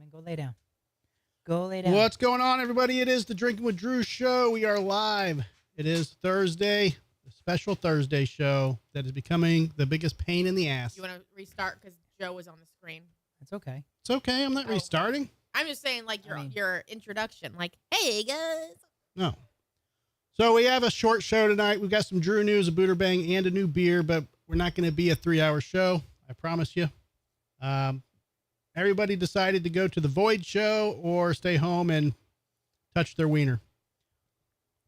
and go lay down. Go lay down. What's going on, everybody? It is the Drinking with Drew show. We are live. It is Thursday, a special Thursday show that is becoming the biggest pain in the ass. You want to restart because Joe was on the screen? It's okay. It's okay. I'm not restarting. I'm just saying, like, your introduction. Like, hey, guys. No. So we have a short show tonight. We've got some Drew news, a Buderbang, and a new beer, but we're not going to be a 3-hour show. I promise you. Everybody decided to go to the Void show or stay home and touch their wiener.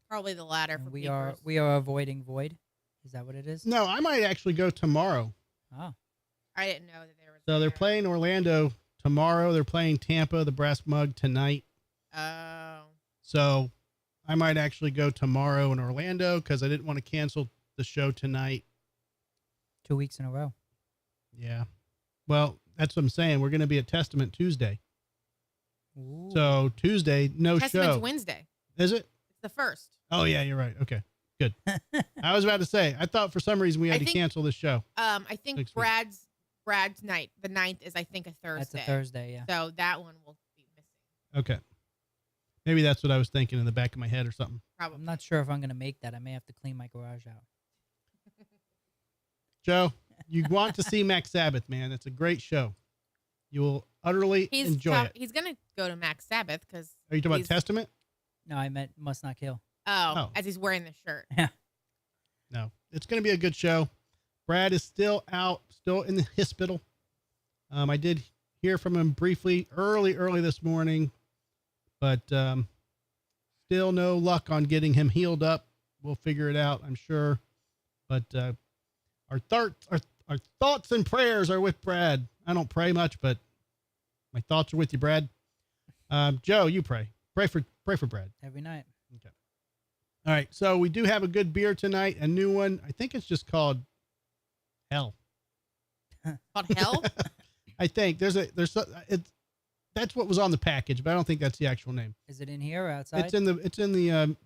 Probably the latter. And For we peepers. are avoiding Void. Is that what it is? No, I might actually go tomorrow. Oh. I didn't know that there was. So they're playing Orlando tomorrow. They're playing Tampa, the Brass Mug, tonight. Oh. So I might actually go tomorrow in Orlando because I didn't want to cancel the show tonight. 2 weeks in a row. Yeah. Well, that's what I'm saying. We're going to be at Testament Tuesday. Ooh. So Tuesday, no Testament's show. Wednesday. Is it? It's the first. Oh, yeah, you're right. Okay, good. I was about to say, I thought for some reason we had to cancel the show. I think Next week. Brad's night, the 9th, is I think a Thursday. That's a Thursday, yeah. So that one will be missing. Okay. Maybe that's what I was thinking in the back of my head or something. Probably. I'm not sure if I'm going to make that. I may have to clean my garage out. Joe, you want to see Max Sabbath, man. It's a great show. You will utterly enjoy it. He's gonna go to Max Sabbath because. Are you talking about Testament? No, I meant Must Not Kill. Oh, as he's wearing the shirt. Yeah. No, it's going to be a good show. Brad is still out, still in the hospital. I did hear from him briefly early this morning, but still no luck on getting him healed up. We'll figure it out, I'm sure. But our thoughts and prayers are with Brad. I don't pray much, but my thoughts are with you, Brad. Joe, you pray. Pray for Brad. Every night. Okay. All right. So we do have a good beer tonight, a new one. I think it's just called Hell. Called Hell? I think that's what was on the package, but I don't think that's the actual name. Is it in here or outside? It's in the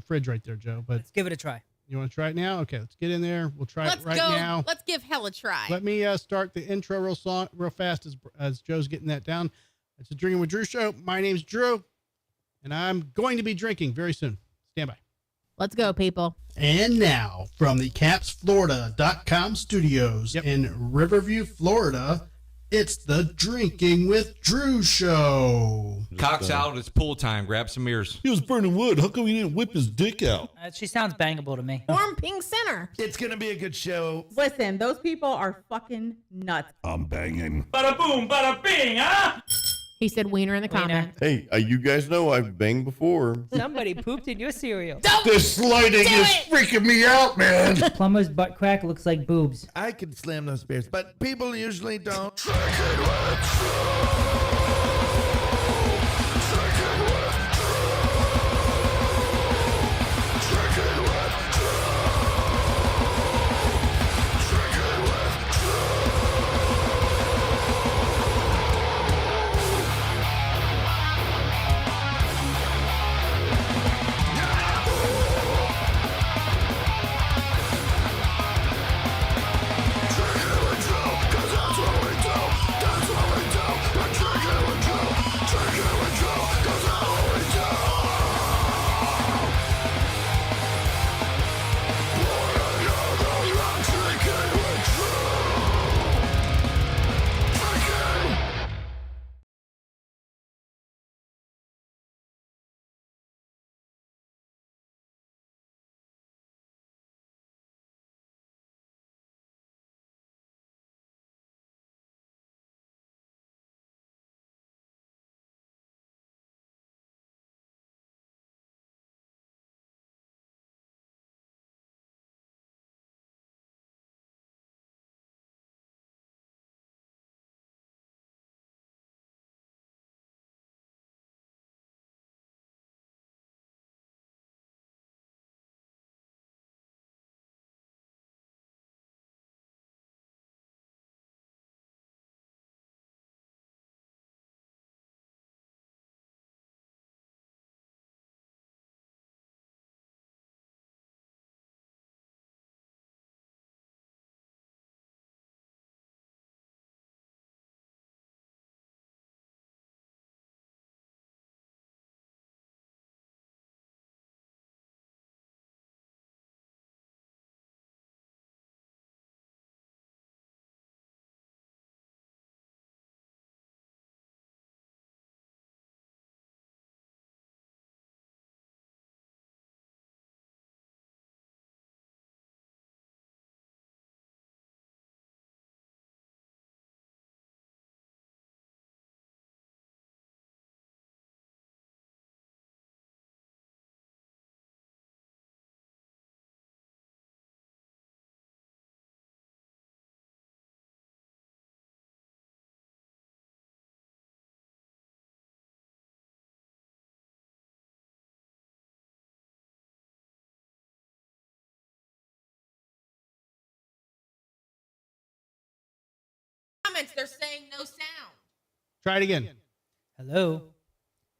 fridge right there, Joe. But let's give it a try. You want to try it now? Okay, let's get in there. We'll try it right now. Let's give Hell a try. Let me start the intro real fast as Joe's getting that down. It's a Drinking with Drew show. My name's Drew, and I'm going to be drinking very soon. Stand by. Let's go, people. And now, from the CapsFlorida.com studios in Riverview, Florida, it's the Drinking with Drew show. Cock's out. It's pool time. Grab some beers. He was burning wood. How come he didn't whip his dick out? She sounds bangable to me. Warm Pink Center. It's going to be a good show. Listen, those people are fucking nuts. I'm banging. Bada boom, bada bing, huh? He said wiener in the comments. Hey, you guys know I've banged before. Somebody pooped in your cereal. This lighting is freaking me out, man. Plumber's butt crack looks like boobs. I can slam those beers, but people usually don't. That's what we do. comments. They're saying no sound. Try it again. Hello.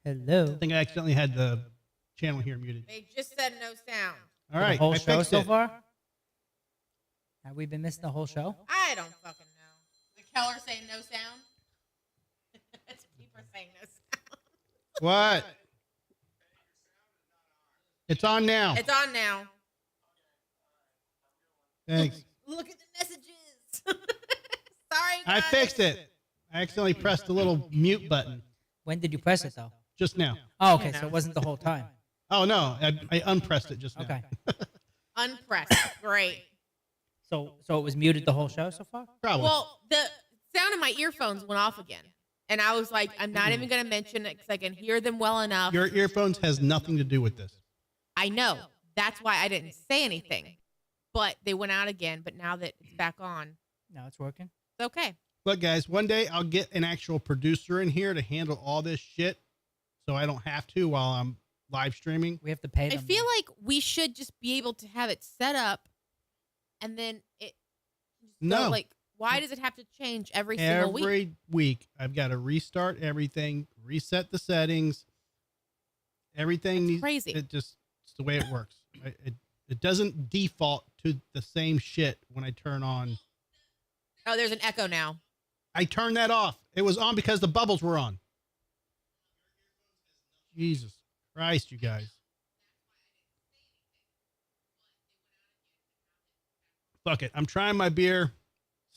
Hello. I think I accidentally had the channel here muted. They just said no sound. All For right, the whole I show fixed so it. far? Have we been missing the whole show? I don't fucking know. The Keller saying no sound. People are saying no sound. What? It's on now. It's on now. Thanks. Look at the messages. Sorry, I guys. fixed it. I accidentally pressed the little mute button When did you press it, though? just now. Oh, okay, so it wasn't the whole time. Oh no, I unpressed it just now. Okay. Unpressed. Great. So it was muted the whole show so far? Probably. Well, the sound of my earphones went off again. And I was like, I'm not even going to mention it because I can hear them well enough. Your earphones has nothing to do with this. I know. That's why I didn't say anything. But they went out again. But now that it's back on, Now it's working. it's okay. Look, guys, one day I'll get an actual producer in here to handle all this shit, so I don't have to while I'm live streaming. We have to pay I them. feel like we should just be able to have it set up and then it. No. Like, why does it have to change every single week? Every week, I've got to restart everything, reset the settings. Everything That's needs crazy. it's the way it works. It doesn't default to the same shit when I turn on. Oh, there's an echo now. I turned that off. It was on because the bubbles were on. Jesus Christ, you guys. Fuck it. I'm trying my beer.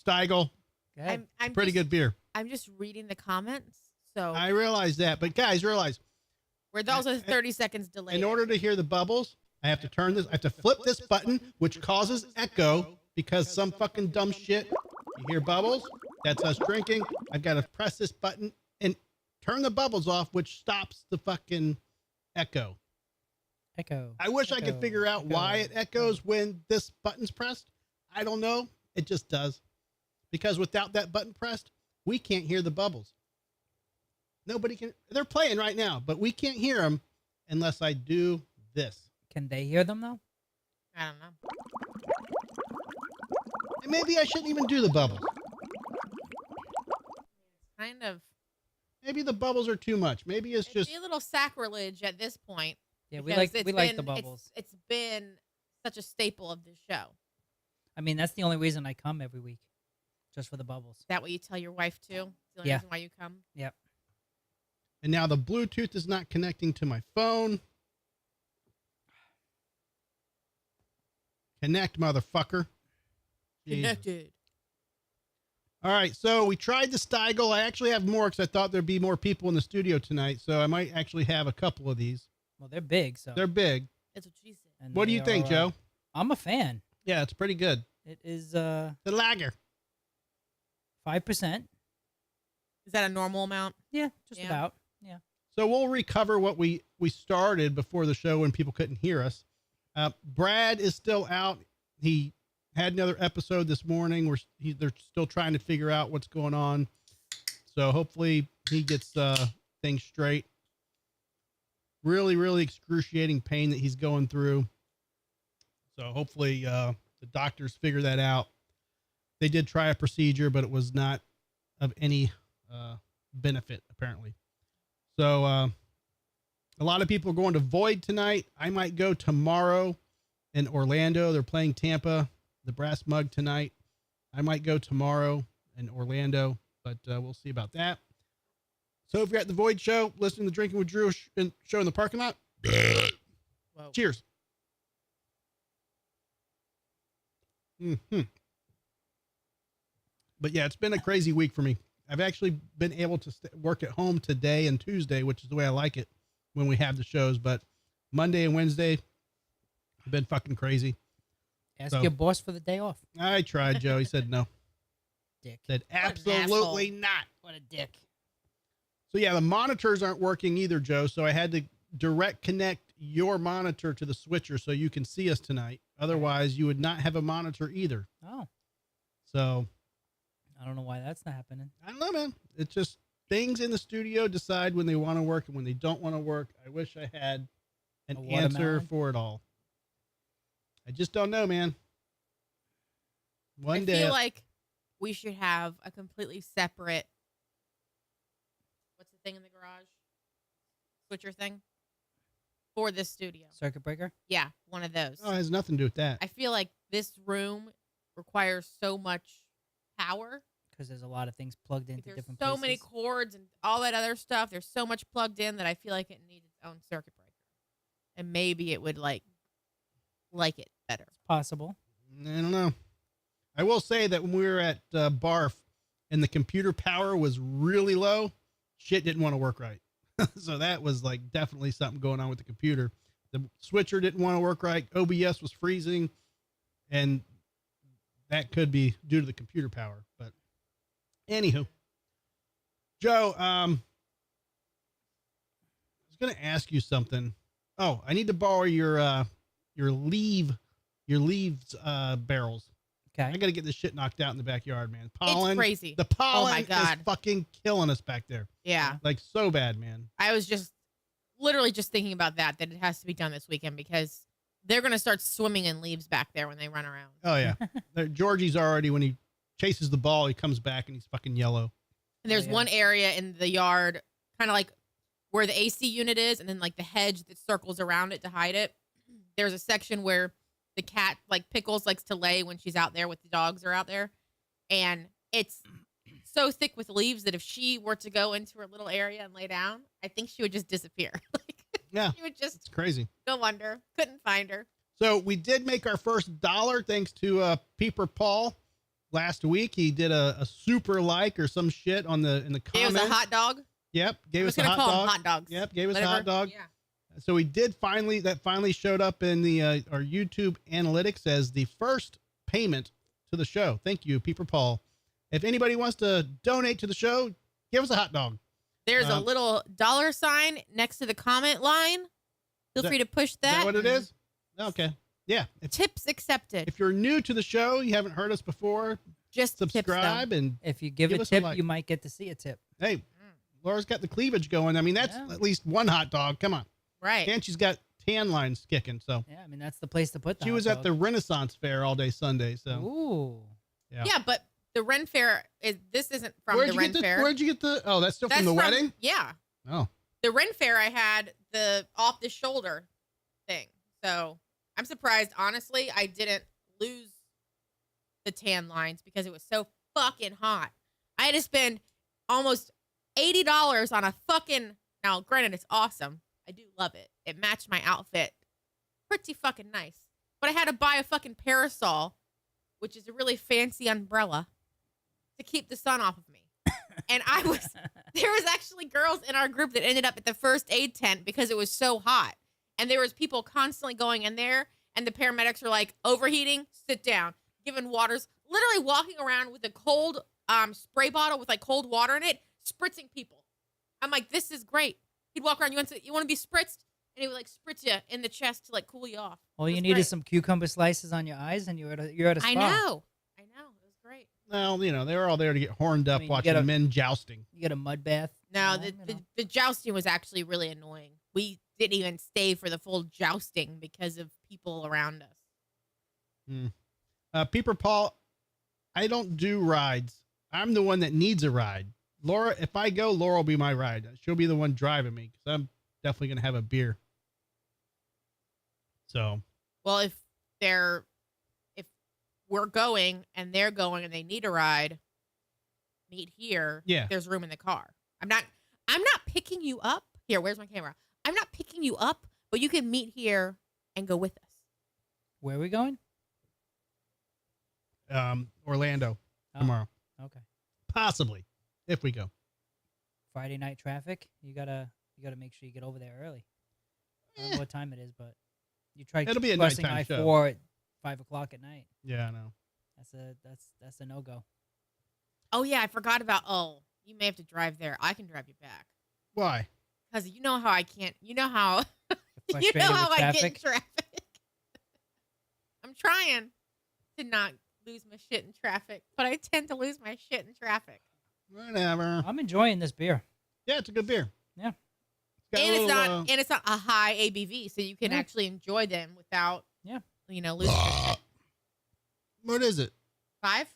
Stiegel. Go ahead. I'm Pretty just, good beer. I'm just reading the comments. So I realize that. But guys, realize we're also 30 seconds delayed. in order to hear the bubbles, I have to turn this. I have to flip this button, which causes echo because some fucking dumb shit. You hear bubbles? That's us drinking. I've got to press this button and turn the bubbles off, which stops the fucking echo. Echo. I wish I could Echo. figure out Echo. why it echoes when this button's pressed. I don't know. It just does. Because without that button pressed, we can't hear the bubbles. Nobody can. They're playing right now, but we can't hear them unless I do this. Can they hear them, though? I don't know. And maybe I shouldn't even do the bubbles. Kind of. Maybe the bubbles are too much. Maybe it's It'd just. be a little sacrilege at this point. Yeah, because we like the bubbles. It's been such a staple of the show. I mean, that's the only reason I come every week, just for the bubbles. Is that what you tell your wife too? It's the only Yeah. reason why you come? Yep. And now the Bluetooth is not connecting to my phone. Connect, motherfucker. Jesus. Connected. All right, so we tried the Stiegel. I actually have more because I thought there'd be more people in the studio tonight, so I might actually have a couple of these. Well, they're big, so. They're big. That's what she said. and What do they you think, are, Joe? I'm a fan. Yeah, it's pretty good. It is The lager. 5%. Is that a normal amount? Yeah, just Yeah. about. Yeah. So we'll recover what we started before the show when people couldn't hear us. Brad is still out. He had another episode this morning where they're still trying to figure out what's going on. So hopefully he gets things straight. Really, really excruciating pain that he's going through. So hopefully the doctors figure that out. They did try a procedure, but it was not of any benefit, apparently. So a lot of people are going to Void tonight. I might go tomorrow in Orlando. They're playing Tampa, the Brass Mug tonight. I might go tomorrow in Orlando, but we'll see about that. So if you're at the Void show, listening to Drinking with Drew show in the parking lot, Whoa. cheers. But yeah, it's been a crazy week for me. I've actually been able to work at home today and Tuesday, which is the way I like it when we have the shows. But Monday and Wednesday have been fucking crazy. Ask So- your boss for the day off. I tried, Joe. He said no. Dick. Said an absolutely asshole. not. What a dick. So yeah, the monitors aren't working either, Joe. So I had to direct connect your monitor to the switcher so you can see us tonight. Otherwise, you would not have a monitor either. Oh, So I don't know why that's not happening. I don't know, man. It's just things in the studio decide when they want to work and when they don't want to work. I wish I had an A answer watermelon? for it all. I just don't know, man. One I day, feel like we should have a completely separate. What's the thing in the garage? Switcher thing for this studio. Circuit breaker. Yeah, one of those. Oh, it has nothing to do with that. I feel like this room requires so much power. Because there's a lot of things plugged into There's different so places. many cords and all that other stuff. There's so much plugged in that I feel like it needs its own circuit breaker. And maybe it would like it better. Possible. I don't know. I will say that when we were at Barf and the computer power was really low, shit didn't want to work right. So that was like definitely something going on with the computer. The switcher didn't want to work right. OBS was freezing, and that could be due to the computer power. But anywho, Joe, I was going to ask you something. Oh, I need to borrow your leaves barrels. Okay. I got to get this shit knocked out in the backyard, man. Pollen. It's crazy. The pollen my God. is fucking killing us back there. Yeah. Like so bad, man. I was just literally just thinking about that it has to be done this weekend because they're going to start swimming in leaves back there when they run around. Oh yeah. Georgie's already, when he chases the ball, he comes back and he's fucking yellow. And there's Oh, yeah. one area in the yard, kind of like where the AC unit is, and then like the hedge that circles around it to hide it. There's a section where the cat, like Pickles, likes to lay when she's out there with the dogs are out there. And it's so thick with leaves that if she were to go into her little area and lay down, I think she would just disappear. Like, Yeah. she would just It's crazy. go under. Couldn't find her. So we did make our first dollar thanks to Peeper Paul last week. He did a super like or some shit in the It comments. was a hot dog. Yep. Gave I'm us just a going to hot call dog. them hot dogs. Yep. Gave us a Whatever. hot dog. Yeah. So we did finally showed up in the our YouTube analytics as the first payment to the show. Thank you, Peeper Paul. If anybody wants to donate to the show, give us a hot dog. There's a little dollar sign next to the comment line. Feel free to push Is that. that what it is? Okay. Yeah. Tips accepted. If you're new to the show, you haven't heard us before, Just tips them. subscribe and If you give Give a us a tip, like. you might get to see a tip. hey, Laura's got the cleavage going. I mean, that's Yeah. at least one hot dog. Come on. Right. And she's got tan lines kicking. So Yeah, I mean that's the place to put the she hot was at dog. the Renaissance Fair all day Sunday. So Ooh. Yeah, but the Ren Fair this isn't from where'd the you Ren get Fair. where'd you get the? Oh, that's still That's from the wedding. Yeah. Oh, The Ren Fair I had the off the shoulder thing. So I'm surprised, honestly, I didn't lose the tan lines because it was so fucking hot. I had to spend almost $80 on a fucking, now granted it's awesome. I do love it. It matched my outfit pretty fucking nice. But I had to buy a fucking parasol, which is a really fancy umbrella, to keep the sun off of me. And there was actually girls in our group that ended up at the first aid tent because it was so hot. And there was people constantly going in there, and the paramedics were like, overheating, sit down, giving waters, literally walking around with a cold spray bottle with like cold water in it, spritzing people. I'm like, this is great. He'd walk around, you want to be spritzed? And he would like spritz you in the chest to like cool you off. All It you was needed great. is some cucumber slices on your eyes, and you're at a spa. I know. It was great. well, you know, they were all there to get horned up I mean, you watching gotta- men jousting. You get a mud bath. No, you know, the jousting was actually really annoying. We didn't even stay for the full jousting because of people around us. Peeper Paul, I don't do rides. I'm the one that needs a ride. Laura, if I go, Laura will be my ride. She'll be the one driving me because I'm definitely going to have a beer. So, Well, if we're going and they're going and they need a ride, meet here. Yeah. There's room in the car. I'm not picking you up. Here, where's my camera? I'm not picking you up, but you can meet here and go with us. Where are we going? Orlando Oh, tomorrow, Okay. possibly, if we go. Friday night traffic. You gotta make sure you get over there early. I don't know what time it is, but you try It'll be a crossing nighttime show. I-4 at 5:00 at night. Yeah, I know. That's a no go. Oh yeah, I forgot about. Oh, you may have to drive there. I can drive you back Why? because you know how I can't. You know how. You know Frustrated how with I get in traffic. traffic. I'm trying to not lose my shit in traffic, but I tend to lose my shit in traffic. Whatever. I'm enjoying this beer. Yeah, it's a good beer. Yeah. Got a And little, it's not a high ABV, so you can Yeah. actually enjoy them without, Yeah. losing your shit. what is it? 5?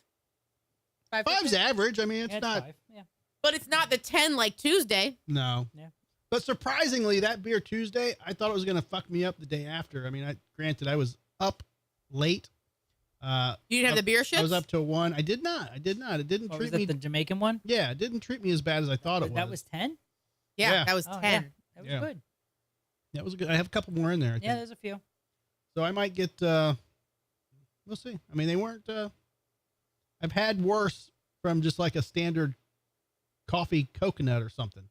5 for Five's 10? average. I mean, it's Yeah, not. 5. Yeah. But it's not the 10 like Tuesday. No. Yeah. But surprisingly, that beer Tuesday, I thought it was going to fuck me up the day after. I mean, granted, I was up late. You didn't have the beer shits? I was up to 1. I did not. It didn't What, treat was me. that the Jamaican one? Yeah, it didn't treat me as bad as I thought it was. That was 10? Yeah, Yeah. that was Oh, 10. yeah. That was Yeah. good. That was good. I have a couple more in there. I Yeah, think. there's a few. So I might get. We'll see. I mean, they weren't. I've had worse from just like a standard coffee coconut or something.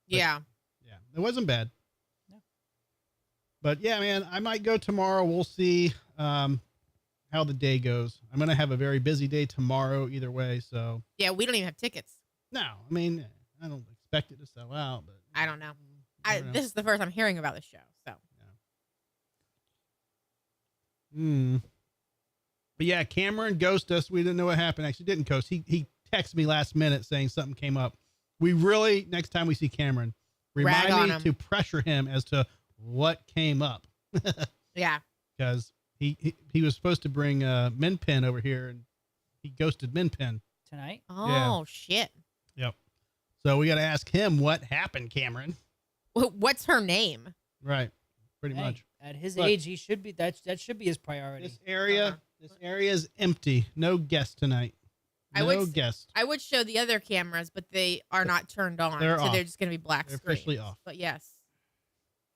Yeah. Yeah, it wasn't bad. No. But yeah, man, I might go tomorrow. We'll see how the day goes. I'm gonna have a very busy day tomorrow either way. So Yeah, we don't even have tickets. no, I mean, I don't expect it to sell out, but I don't know. I don't know. This is the first I'm hearing about the show. So But yeah, Cameron ghosted us. We didn't know what happened. Actually, didn't ghost. He texted me last minute saying something came up. We really, next time we see Cameron, Rag on remind me him. to pressure him as to what came up. yeah. Because he was supposed to bring Min Pin over here, and he ghosted Min Pin. Tonight? Oh shit. Yep. So we got to ask him what happened, Cameron. What's her name? Right. Pretty Hey, much. At his Look. age, he should be. That should be his priority. This area, Uh-huh. this area is empty. No guest tonight. I No would s- guest. I would show the other cameras, but they are not turned on. They're so off. they're just going to be black They're screens. officially off. But yes.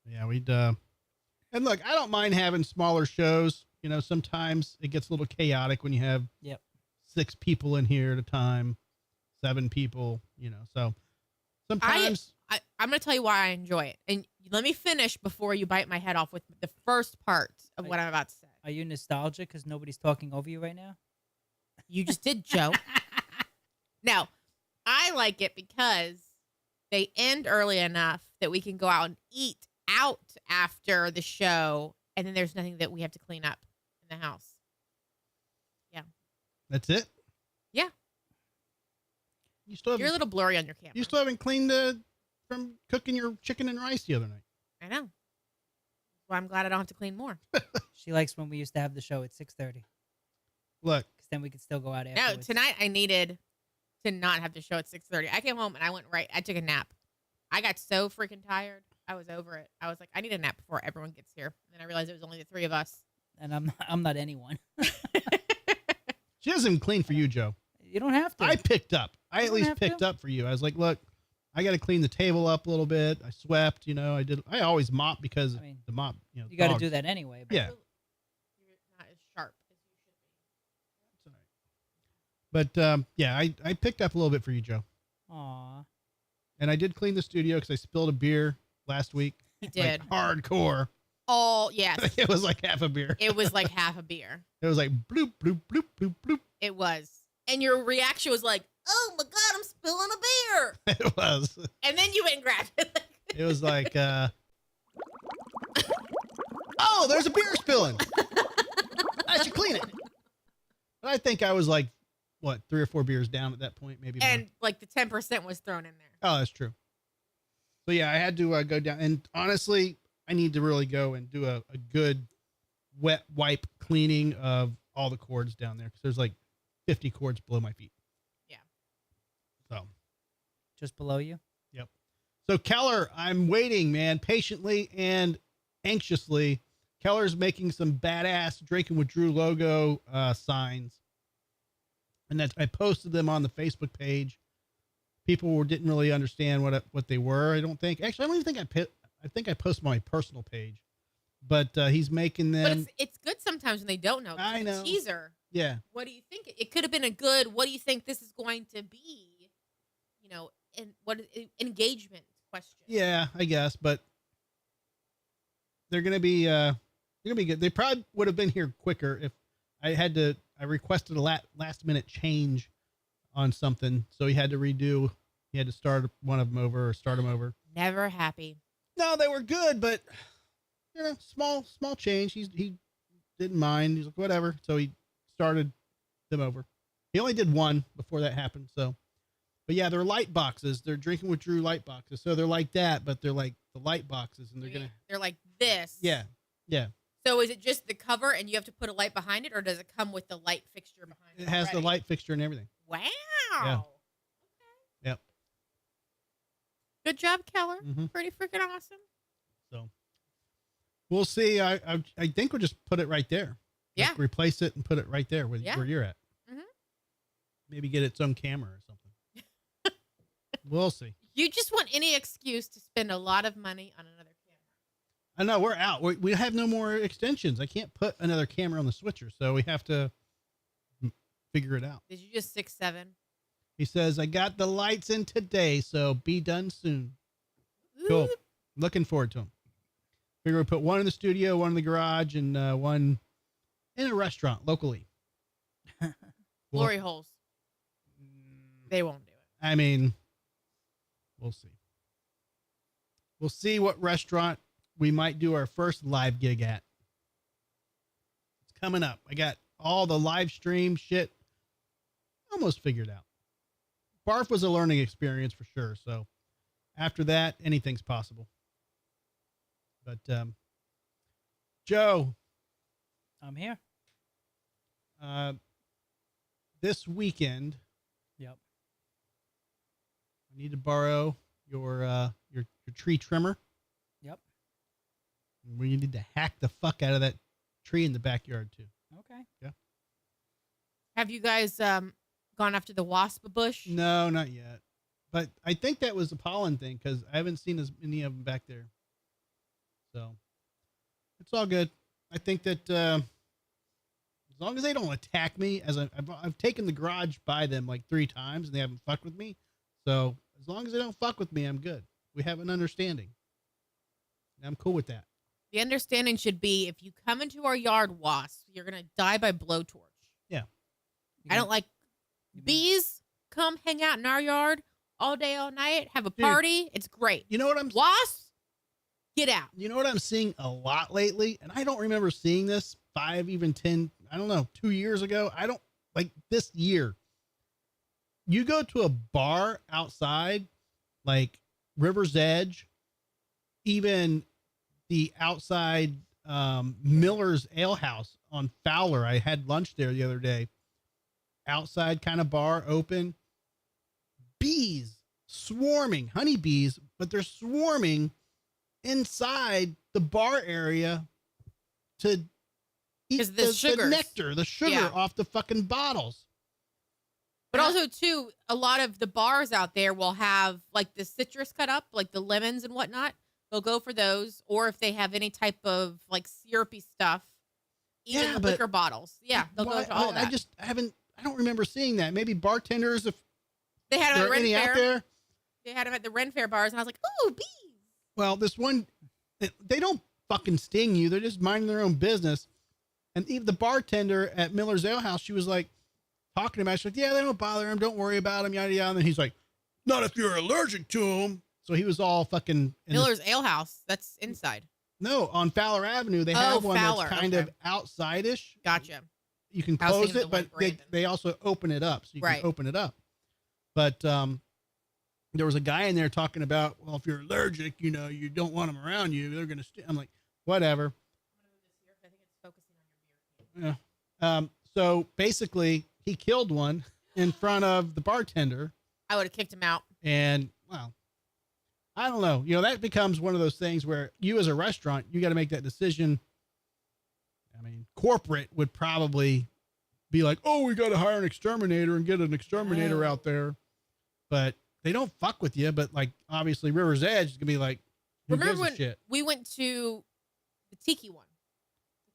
Yeah, we'd. And look, I don't mind having smaller shows. You know, sometimes it gets a little chaotic when you have Yep. 6 people in here at a time, 7 people. You know, so sometimes. I'm going to tell you why I enjoy it. And let me finish before you bite my head off with the first part of what I'm about to say. Are you nostalgic because nobody's talking over you right now? You just did, Joe. Now, I like it because they end early enough that we can go out and eat out after the show, and then there's nothing that we have to clean up in the house. That's it. Yeah. You still You're a haven't, little blurry on your camera. you still haven't cleaned from cooking your chicken and rice the other night. I know. Well, I'm glad I don't have to clean more. She likes when we used to have the show at 6:30 Look, because then we could still go out No, afterwards. tonight I needed to not have the show at 6:30. I came home and I took a nap. I got so freaking tired. I was over it. I was like, I need a nap before everyone gets here. And then I realized it was only the 3 of us. And I'm not anyone. she doesn't even clean for you, Joe. You don't have to. I picked up. I You at don't least have picked to. up for you. I was like, look, I got to clean the table up a little bit. I swept, you know, I always mop because I mean, the mop, you know, you got to dogs. do that anyway. But Yeah. You're not as sharp as you should be. But yeah, I picked up a little bit for you, Joe. Aw. And I did clean the studio because I spilled a beer last week. He did. Like, hardcore. Oh, yes. It was like half a beer. It was like half a beer. It was like bloop, bloop, bloop, bloop, bloop. It was. And your reaction was like, oh my God, I'm spilling a beer. It was. And then you went and grabbed it. It was like, oh, there's a beer spilling. I should clean it. But I think I was like, what, 3 or 4 beers down at that point, maybe more. And like the 10% was thrown in there. Oh, that's true. So yeah, I had to go down, and honestly, I need to really go and do a good wet wipe cleaning of all the cords down there because there's like 50 cords below my feet. Yeah. So Just below you. So Keller, I'm waiting, man, patiently and anxiously. Keller's making some badass Drinking with Drew logo signs, and I posted them on the Facebook page. People didn't really understand what they were. I don't think. Actually, I don't even think I think I posted on my personal page, but he's making them. But it's good sometimes when they don't know. I know. Teaser. Yeah, What do you think? It could have been a good, what do you think this is going to be? You know, and what engagement question. yeah, I guess, but they're gonna be good. They probably would have been here quicker if I requested a last minute change on something, so he had to redo. He had to start one of them over or start them over. Never happy. No, they were good, but you know, small change. He didn't mind. He's like, whatever. So he started them over. He only did one before that happened. So, but yeah, they're light boxes. They're Drinking with Drew light boxes. So they're like that, but they're like the light boxes, and they're They're like this. yeah. So is it just the cover and you have to put a light behind it, or does it come with the light fixture behind it? It has the already? light fixture and everything. Wow. Yeah. Yep. Good job, Keller. Mhm. Pretty freaking awesome. So we'll see. I think we'll just put it right there. Yeah. Like replace it and put it right there where you're at. Mhm. Maybe get its own camera or something. We'll see. You just want any excuse to spend a lot of money on another camera. I know we're out. We have no more extensions. I can't put another camera on the switcher, so we have to figure it out. Did you just 6'7"? He says, I got the lights in today, so be done soon. Cool. Ooh. Looking forward to them. Figure we put one in the studio, one in the garage, and one in a restaurant locally. Glory holes. They won't do it. I mean, we'll see. We'll see what restaurant we might do our first live gig at. It's coming up. I got all the live stream shit almost figured out. Barf was a learning experience for sure. So after that, anything's possible. But Joe, I'm here. this weekend, Yep. I need to borrow your tree trimmer. Yep. We need to hack the fuck out of that tree in the backyard too. Okay. Have you guys gone after the wasp bush? No, not yet. But I think that was a pollen thing because I haven't seen as many of them back there. So it's all good. I think that as long as they don't attack me, as I've taken the garage by them like 3 times and they haven't fucked with me. So as long as they don't fuck with me, I'm good. We have an understanding. And I'm cool with that. The understanding should be if you come into our yard, wasp, you're going to die by blowtorch. Yeah. I don't like bees come hang out in our yard all day, all night, have a party. It's great. You know what I'm Wasps, get out. You know what I'm seeing a lot lately? And I don't remember seeing this 5, even 10, I don't know, 2 years ago. I don't like this year. You go to a bar outside, like River's Edge, even the outside Miller's Ale House on Fowler. I had lunch there the other day. Outside kind of bar open. Bees swarming, honeybees, but they're swarming inside the bar area to eat 'Cause the the sugars. nectar, the sugar Yeah. off the fucking bottles. But also, too, a lot of the bars out there will have like the citrus cut up, like the lemons and whatnot. They'll go for those. Or if they have any type of like syrupy stuff, even Yeah, the but liquor bottles. Yeah, they'll Well, go to all that. I don't remember seeing that. Maybe bartenders, if They had them there at are Ren any Fair. out there. They had them at the Ren Fair bars, and I was like, ooh, bees. Well, this one, they don't fucking sting you. They're just minding their own business. And even the bartender at Miller's Ale House, she was like talking about it. She's like, yeah, they don't bother him. Don't worry about him, yada, yada. And then he's like, not if you're allergic to them. So he was all fucking. in Miller's Ale House. That's inside. No, on Fowler Avenue, they have one Fowler, that's kind okay. of outside-ish. Gotcha. You can I was close thinking it, of the one but they, Brandon. they also open it up. So you Right. can open it up. But there was a guy in there talking about, well, if you're allergic, you know, you don't want them around you. They're going to I'm like, whatever. I think it's focusing on your beer. Yeah. So basically, he killed one in front of the bartender. I would have kicked him out. And, well, I don't know. You know, that becomes one of those things where you as a restaurant, you got to make that decision. I mean, corporate would probably be like, oh, we got to hire an exterminator and get an exterminator Oh. out there. But they don't fuck with you. But, like, obviously, River's Edge is going to be like, who Remember gives a when shit? we went to the Tiki one?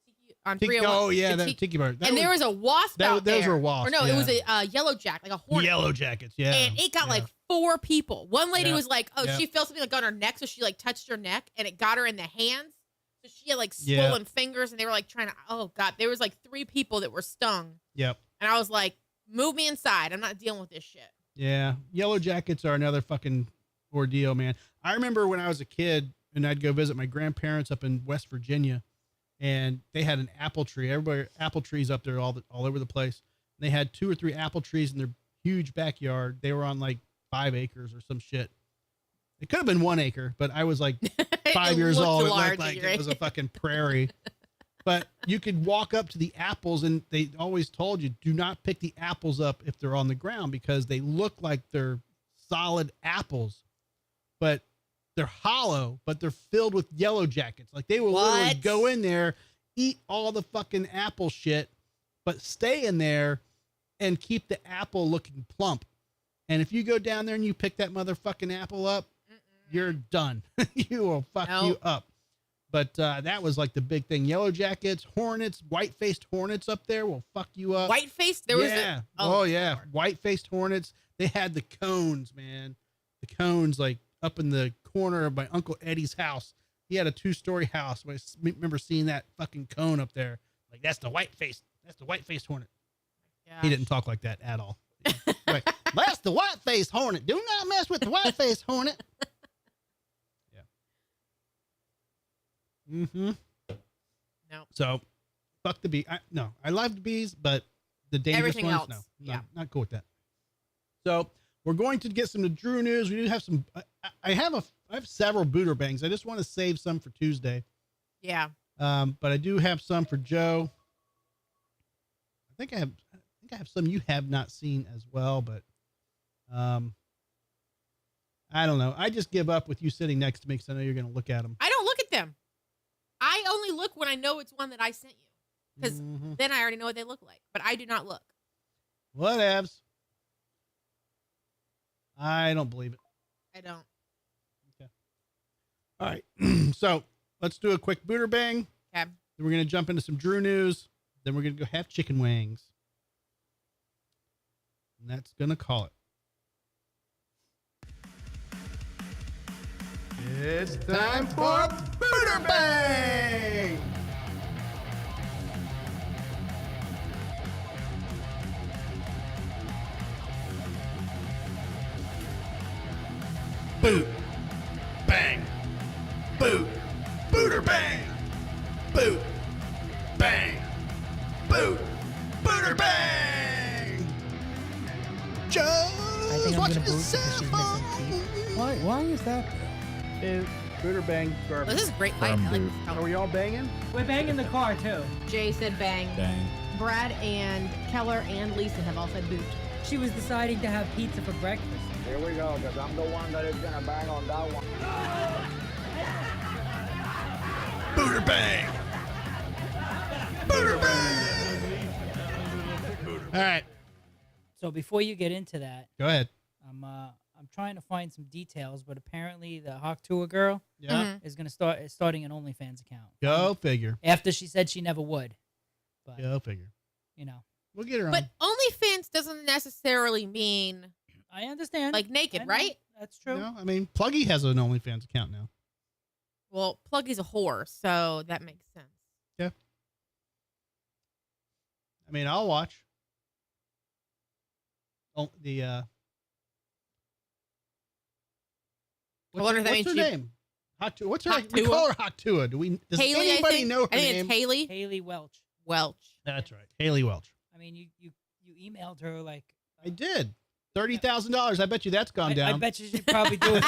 The Tiki on Tiki, 301. oh, yeah, The that Tiki bar. That and there was a wasp out there. those were wasps. Or no, yeah. it was a yellow jack, like a hornet. Yellow jackets, yeah. And it got yeah. like 4 people. One lady Yeah. was like, oh, Yeah. she felt something like on her neck. So she like touched her neck and it got her in the hands. So she had like Yeah. swollen fingers and they were like trying to, oh God, there was like 3 people that were stung. Yep. And I was like, move me inside. I'm not dealing with this shit. Yeah. Yellow jackets are another fucking ordeal, man. I remember when I was a kid and I'd go visit my grandparents up in West Virginia and they had an apple tree. Everybody, apple trees up there all over the place. They had 2 or 3 apple trees in their huge backyard. They were on like 5 acres or some shit. It could have been 1 acre, but I was like 5 It years looked old. It large looked like at your it was a age. fucking prairie. But you could walk up to the apples, and they always told you, do not pick the apples up if they're on the ground because they look like they're solid apples, but they're hollow, but they're filled with yellow jackets. Like they will literally What? go in there, eat all the fucking apple shit, but stay in there and keep the apple looking plump. And if you go down there and you pick that motherfucking apple up, you're done. You will fuck you up. But that was like the big thing. Yellow jackets, hornets, white-faced hornets up there will fuck you up. White-faced? There was Oh, yeah. White-faced hornets. They had the cones, man. The cones like up in the corner of my Uncle Eddie's house. He had a 2-story house. I remember seeing that fucking cone up there. Like, that's the white-faced hornet. Gosh. He didn't talk like that at all. Like, that's the white-faced hornet. Do not mess with the white-faced hornet. Mm-hmm. No. So, fuck the bee. I love the bees, but the dangerous Everything ones, else. no, not cool with that. So, we're going to get some of the Drew news. We do have some. I have several Buderbangs. I just want to save some for Tuesday. Yeah. But I do have some for Joe. I think I have some you have not seen as well, but I don't know. I just give up with you sitting next to me because I know you're going to look at them. I don't look at them. I only look when I know it's one that I sent you. Because then I already know what they look like. But I do not look. Whatevs. I don't believe it. I don't. Okay. All right. So let's do a quick booter bang. Okay. Then we're going to jump into some Drew news. Then we're going to go have chicken wings. And that's going to call it. It's time for Booter Bang! Boot, bang, boot, booter bang, boot, bang, boot, booter bang. Joe's watching the cell phone. Why is that? Booter bang garbage. This is great light. I like this Are color. we all banging? We're banging the car too. Jay said bang. Bang. Brad and Keller and Lisa have all said boot. She was deciding to have pizza for breakfast. Here we go, because I'm the one that is going to bang on that one. Booter bang. Booter bang. All right, So before you get into that, go ahead. I'm trying to find some details, but apparently the Hawk Tour girl Yeah, is starting an OnlyFans account. go figure. After she said she never would, but Go figure. you know, We'll get her on. But OnlyFans doesn't necessarily mean I understand. like naked, I know. right? That's true. You know, I mean, Pluggy has an OnlyFans account now. Well, Pluggy's a whore, so that makes sense. I mean, I'll watch. Oh, I wonder if that what's means her she- name? Hot Tua. What's her? Hot We Tua? call her Hot Tua. Does Haley, anybody I think. know her I think name? it's Haley Haley Welch. Welch. That's right, Haley Welch. I mean, you emailed her like I did. $30,000. I bet you that's gone I down. bet you she'd probably do it.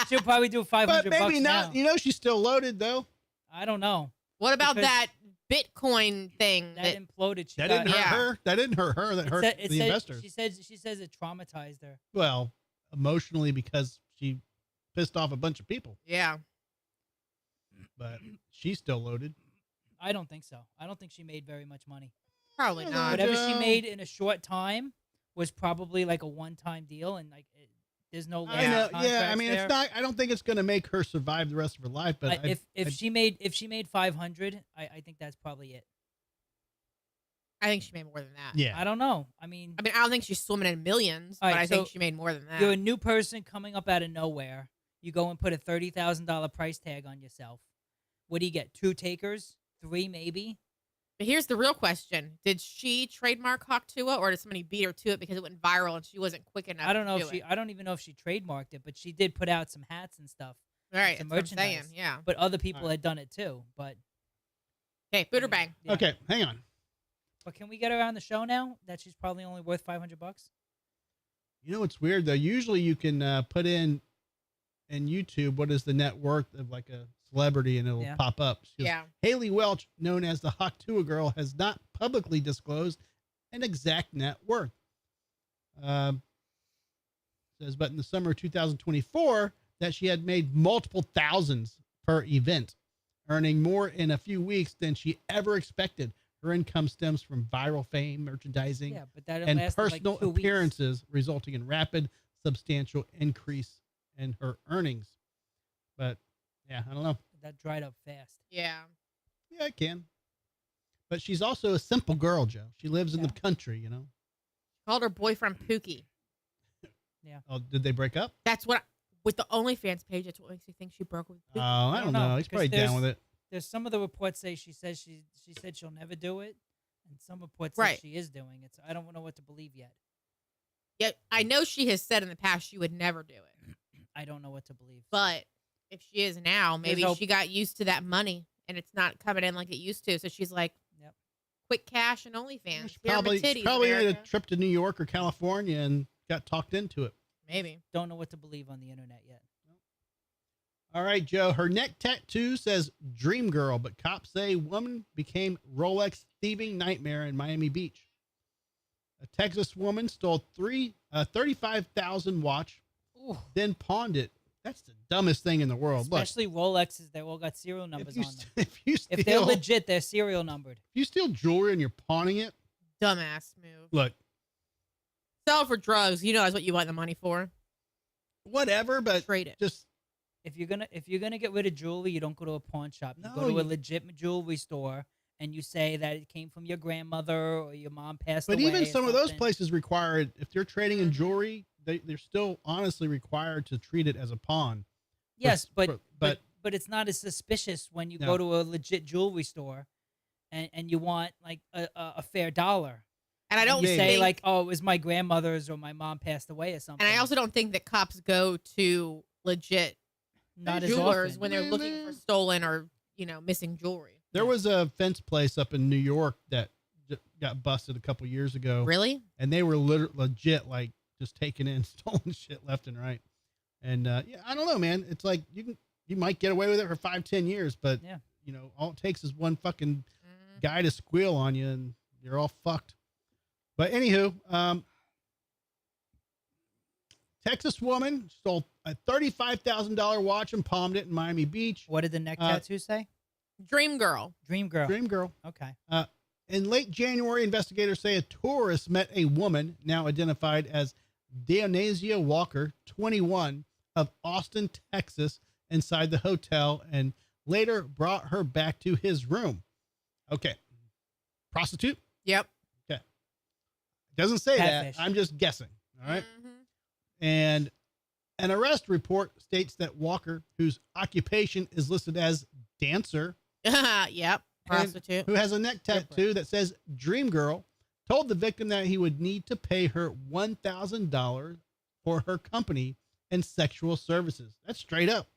She'll probably do 500 but maybe bucks not. now. You know, she's still loaded though. I don't know. What about Because- that Bitcoin thing? That imploded. She That got, didn't hurt Yeah. her. That didn't hurt her. That it hurt said- it the said- investors. She says it traumatized her. Well, emotionally because she pissed off a bunch of people, Yeah. but she's still loaded. I don't think so. I don't think she made very much money. Probably not. Whatever she Joe. made in a short time was probably like a one-time deal, and like there's no. I know. lasting Yeah, I mean, contracts it's not. I don't think it's going to make her survive the rest of her life. But there. If she made 500, I think that's probably it. I think she made more than that. yeah, I don't know. I mean, I don't think she's swimming in millions, All but right, I think so she made more than that. you're a new person coming up out of nowhere. You go and put a $30,000 price tag on yourself. What do you get? 2 takers? 3 maybe? But here's the real question: did she trademark Hawk Tua, or did somebody beat her to it because it went viral and she wasn't quick enough? I don't know to if do she. it? I don't even know if she trademarked it, but she did put out some hats and stuff. All right, some that's what I'm saying. merchandise. Yeah. But other people All right. had done it too. But Okay, Booter Bang. yeah. Okay, hang on. But can we get her on the show now? That she's probably only worth $500. You know what's weird though? Usually you can put in YouTube what is the net worth of like a celebrity and it'll Yeah. pop up. She goes, Yeah. Haley Welch, known as the Hawktua girl, has not publicly disclosed an exact net worth. Says, but in the summer of 2024, that she had made multiple thousands per event, earning more in a few weeks than she ever expected. Her income stems from viral fame, merchandising, Yeah, but that and lasted personal like 2 weeks. appearances, resulting in rapid, substantial increase in her earnings. But yeah, I don't know. That dried up fast. Yeah. Yeah, I can. But she's also a simple girl, Joe. She lives in the Yeah. country, you know. Called her boyfriend Pookie. Oh, did they break up? That's what with the OnlyFans page. That's what makes me think she broke with Oh, Pookie. I don't know. He's because probably down with it. There's some of the reports say she said she'll never do it, and some reports Right. say she is doing it. So I don't know what to believe yet. Yeah, I know she has said in the past she would never do it. I don't know what to believe. But if she is now, maybe hope. she got used to that money and it's not coming in like it used to. So she's like, Yep. quick cash and OnlyFans. She Here are my probably titties, made a America. trip to New York or California and got talked into it. Maybe. Don't know what to believe on the internet yet. All right, Joe. Her neck tattoo says Dream Girl, but cops say woman became Rolex thieving nightmare in Miami Beach. A Texas woman stole 35,000 watch, Ooh. then pawned it. That's the dumbest thing in the world. Look, Especially Rolexes, they all got serial numbers on them. if you steal, If they're legit, they're serial numbered. if you steal jewelry and you're pawning it, Dumbass move. look, Sell it for drugs. You know that's what you want the money for. whatever, but Trade it. just If you're gonna get rid of jewelry, you don't go to a pawn shop. You No, go to a you- legit jewelry store and you say that it came from your grandmother or your mom passed But away. even or some of those something. places require it. If they're trading in Mhm. jewelry, they're still honestly required to treat it as a pawn. Yes, but but it's not as suspicious when you No. go to a legit jewelry store and you want like a fair dollar. And I And don't you Yeah, say think, like, oh, it was my grandmother's or my mom passed away or something. and I also don't think that cops go to legit not as jewelers often. when they're Man, looking man. for stolen or missing jewelry. There was a fence place up in New York that got busted a couple years ago, Really? and they were legit like just taking in stolen shit left and right. And yeah, I don't know, man. It's like you might get away with it for 5-10 years, but Yeah. all it takes is one fucking Mhm. guy to squeal on you, and you're all fucked. But anywho, Texas woman stole a $35,000 watch and palmed it in Miami Beach. What did the neck Uh, tattoo say? Dream girl. Dream girl. Dream girl. Okay. In late January, investigators say a tourist met a woman now identified as Dionesia Walker, 21, of Austin, Texas, inside the hotel and later brought her back to his room. Okay. Prostitute? Yep. Doesn't say Catfish. that. I'm just guessing. All right. Mhm. And an arrest report states that Walker, whose occupation is listed as dancer, Yep. Prostitute. who has a neck tattoo that says Dream Girl, told the victim that he would need to pay her $1,000 for her company and sexual services. That's straight up.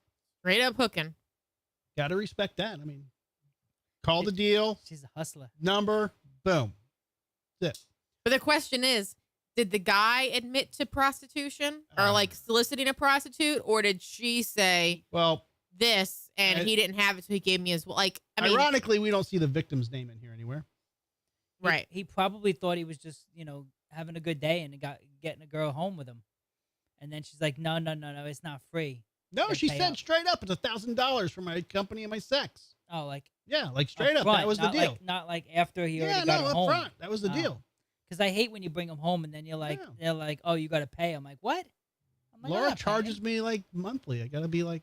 Straight up hooking. Got to respect that. I mean, call the deal, She's a hustler. number, boom. That's it. But the question is, did the guy admit to prostitution or like soliciting a prostitute, or did she say Well, this and he didn't have it, so he gave me his like? I mean, ironically, we don't see the victim's name in here anywhere. right? He probably thought he was just, having a good day and getting a girl home with him. And then she's like, no, it's not free. No, Gotta she pay said up. straight up, it's $1,000 for my company and my sex. Oh, like Yeah, like straight up, front, that was the not deal. Like, not like after he Yeah, already no, got her up home. front, that was the Oh. deal. Because I hate when you bring them home and then you're like, Yeah. they're like, oh, you got to pay. I'm like, what? I'm like, I'm Laura not charges paying. me like monthly. I gotta be like,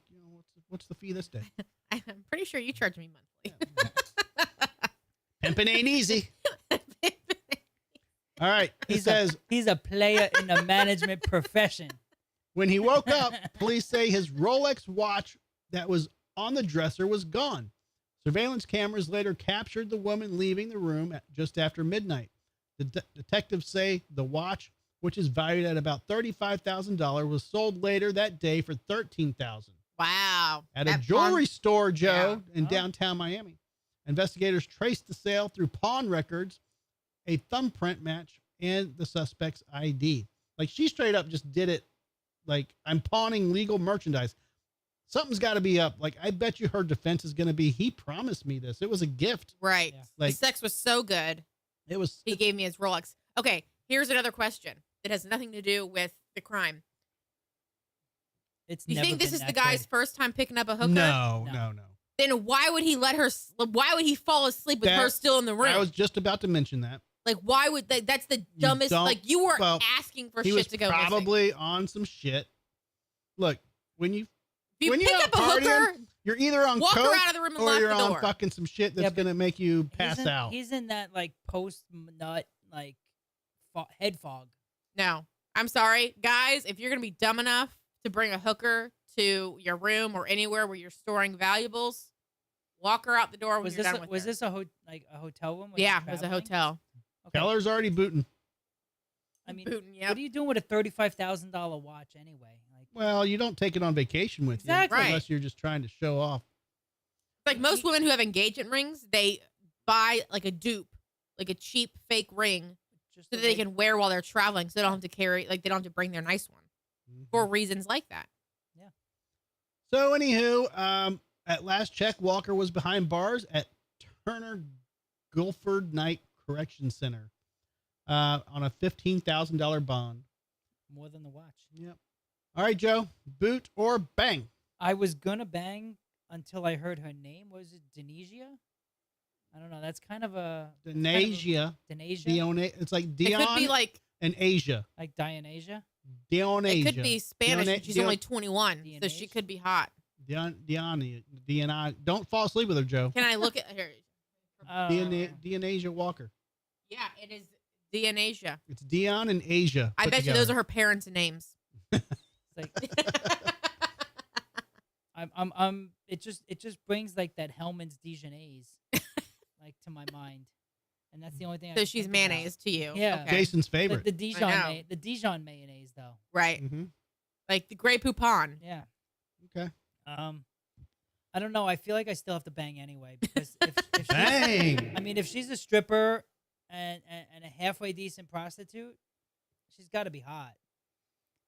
what's the fee this day? I'm pretty sure you charge me monthly. Pimping ain't easy. All right, he He's says he's a player in the management profession. when he woke up, police say his Rolex watch that was on the dresser was gone. Surveillance cameras later captured the woman leaving the room at just after midnight. The detectives say the watch, which is valued at about $35,000, was sold later that day for $13,000 Wow. at a That jewelry pawn- store, Joe, in Oh. downtown Miami. Investigators traced the sale through pawn records, a thumbprint match, and the suspect's ID. Like, she straight up just did it like, I'm pawning legal merchandise. something's got to be up. Like, I bet you her defense is going to be, he promised me this. It was a gift. Right. Yeah. The Like, sex was so good. it was. He gave me his Rolex. Okay, here's another question that has nothing to do with the crime. It's Do you never think this been is that the guy's good. first time picking up a hooker? No. Then why would he let her? Why would he fall asleep with her That- still in the room? I was just about to mention that. Like, why would they? That's the dumbest. don't- Like, you were well, asking for He shit was to go missing. probably on some shit. Look, when you If you when pick you're up a out partying, hooker, you're either on walk coke her out of the room and or lock you're the on door. fucking some shit that's Yeah, but gonna make you pass out. He's in that like post nut like head fog. No, I'm sorry, guys. If you're gonna be dumb enough to bring a hooker to your room or anywhere where you're storing valuables, walk her out the door when Was you're this done with was her. this a like a hotel room? when you Yeah, were it was a traveling? hotel. Okay. Keller's already booting. I mean, Putin, yep. what are you doing with a $35,000 watch anyway? Like, Well, you don't take it on vacation with Exactly. you Right. unless you're just trying to show off. Like most women who have engagement rings, they buy like a dupe, like a cheap fake ring, just so the that they way- can wear while they're traveling, so they don't have to carry, like they don't have to bring their nice one for reasons like that. So, anywho, at last check, Walker was behind bars at Turner Guilford Night Correction Center on a $15,000 bond. more than the watch. Yep. All right, Joe, boot or bang? I was gonna bang until I heard her name. Was it Denesia? I don't know. That's kind of a Denasia. Denasia, It's like It Dion could be like and Asia. like Dionysia. Dionasia. it could be Spanish. Dione- and she's Dion- only 21, so she Dionysia? could be hot. Dion. Don't fall asleep with her, Joe. Can I look at her? Dionasia Walker. Yeah, it is Dianasia. It's Dion and Asia. I put bet you those together. are her parents' names. It's like It just brings like that Hellman's Dijonnaise, like to my mind, and that's the only thing. I So can she's think about. mayonnaise to you. Yeah. Okay. Jason's The, favorite. the Dijon, know. the Dijon mayonnaise, though. Right. Mhm. Like the Grey Poupon. Yeah. Okay. I don't know. I feel like I still have to bang anyway because if she's, Bang. I mean, if she's a stripper and a halfway decent prostitute, she's got to be hot.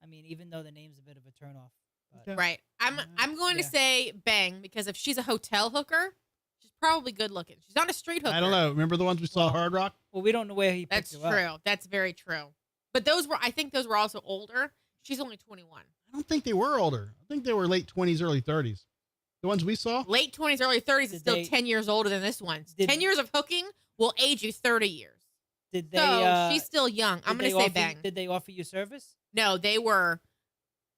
I mean, even though the name's a bit of a turnoff. But Okay. Right. I'm going to Yeah. say bang because if she's a hotel hooker, she's probably good looking. She's not a street hooker. I don't know. Remember the ones we saw at Hard Rock? Well, we don't know where he picked That's her up. true. That's very true. But I think those were also older. She's only 21. I don't think they were older. I think they were late 20s, early 30s. The ones we saw? Late 20s, early 30s is Did still they- 10 years older than this one. Did- 10 years of hooking will age you 30 years. Did they? So she's still young. I'm did going they to say offer you- bang. Did they offer you service? No, they were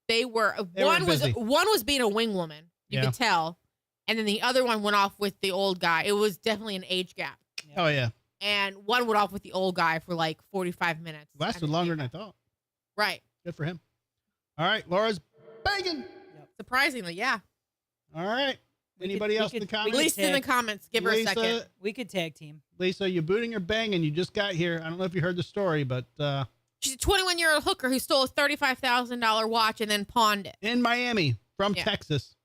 They were one busy. was being a wing woman. You Yeah. could tell. And then the other one went off with the old guy. It was definitely an age gap. Oh, yeah. And one went off with the old guy for like 45 minutes. Lasted and then longer came than I back. thought. Right. Good for him. All right. Laura's banging. Surprisingly, yeah. All right. Anybody we else could- in the we comments? could Least in the tag- comments. Give her a second. We could tag team. Lisa, you booting or banging? You just got here. I don't know if you heard the story, but She's a 21-year-old hooker who stole a $35,000 watch and then pawned it. in Miami from Yeah. Texas.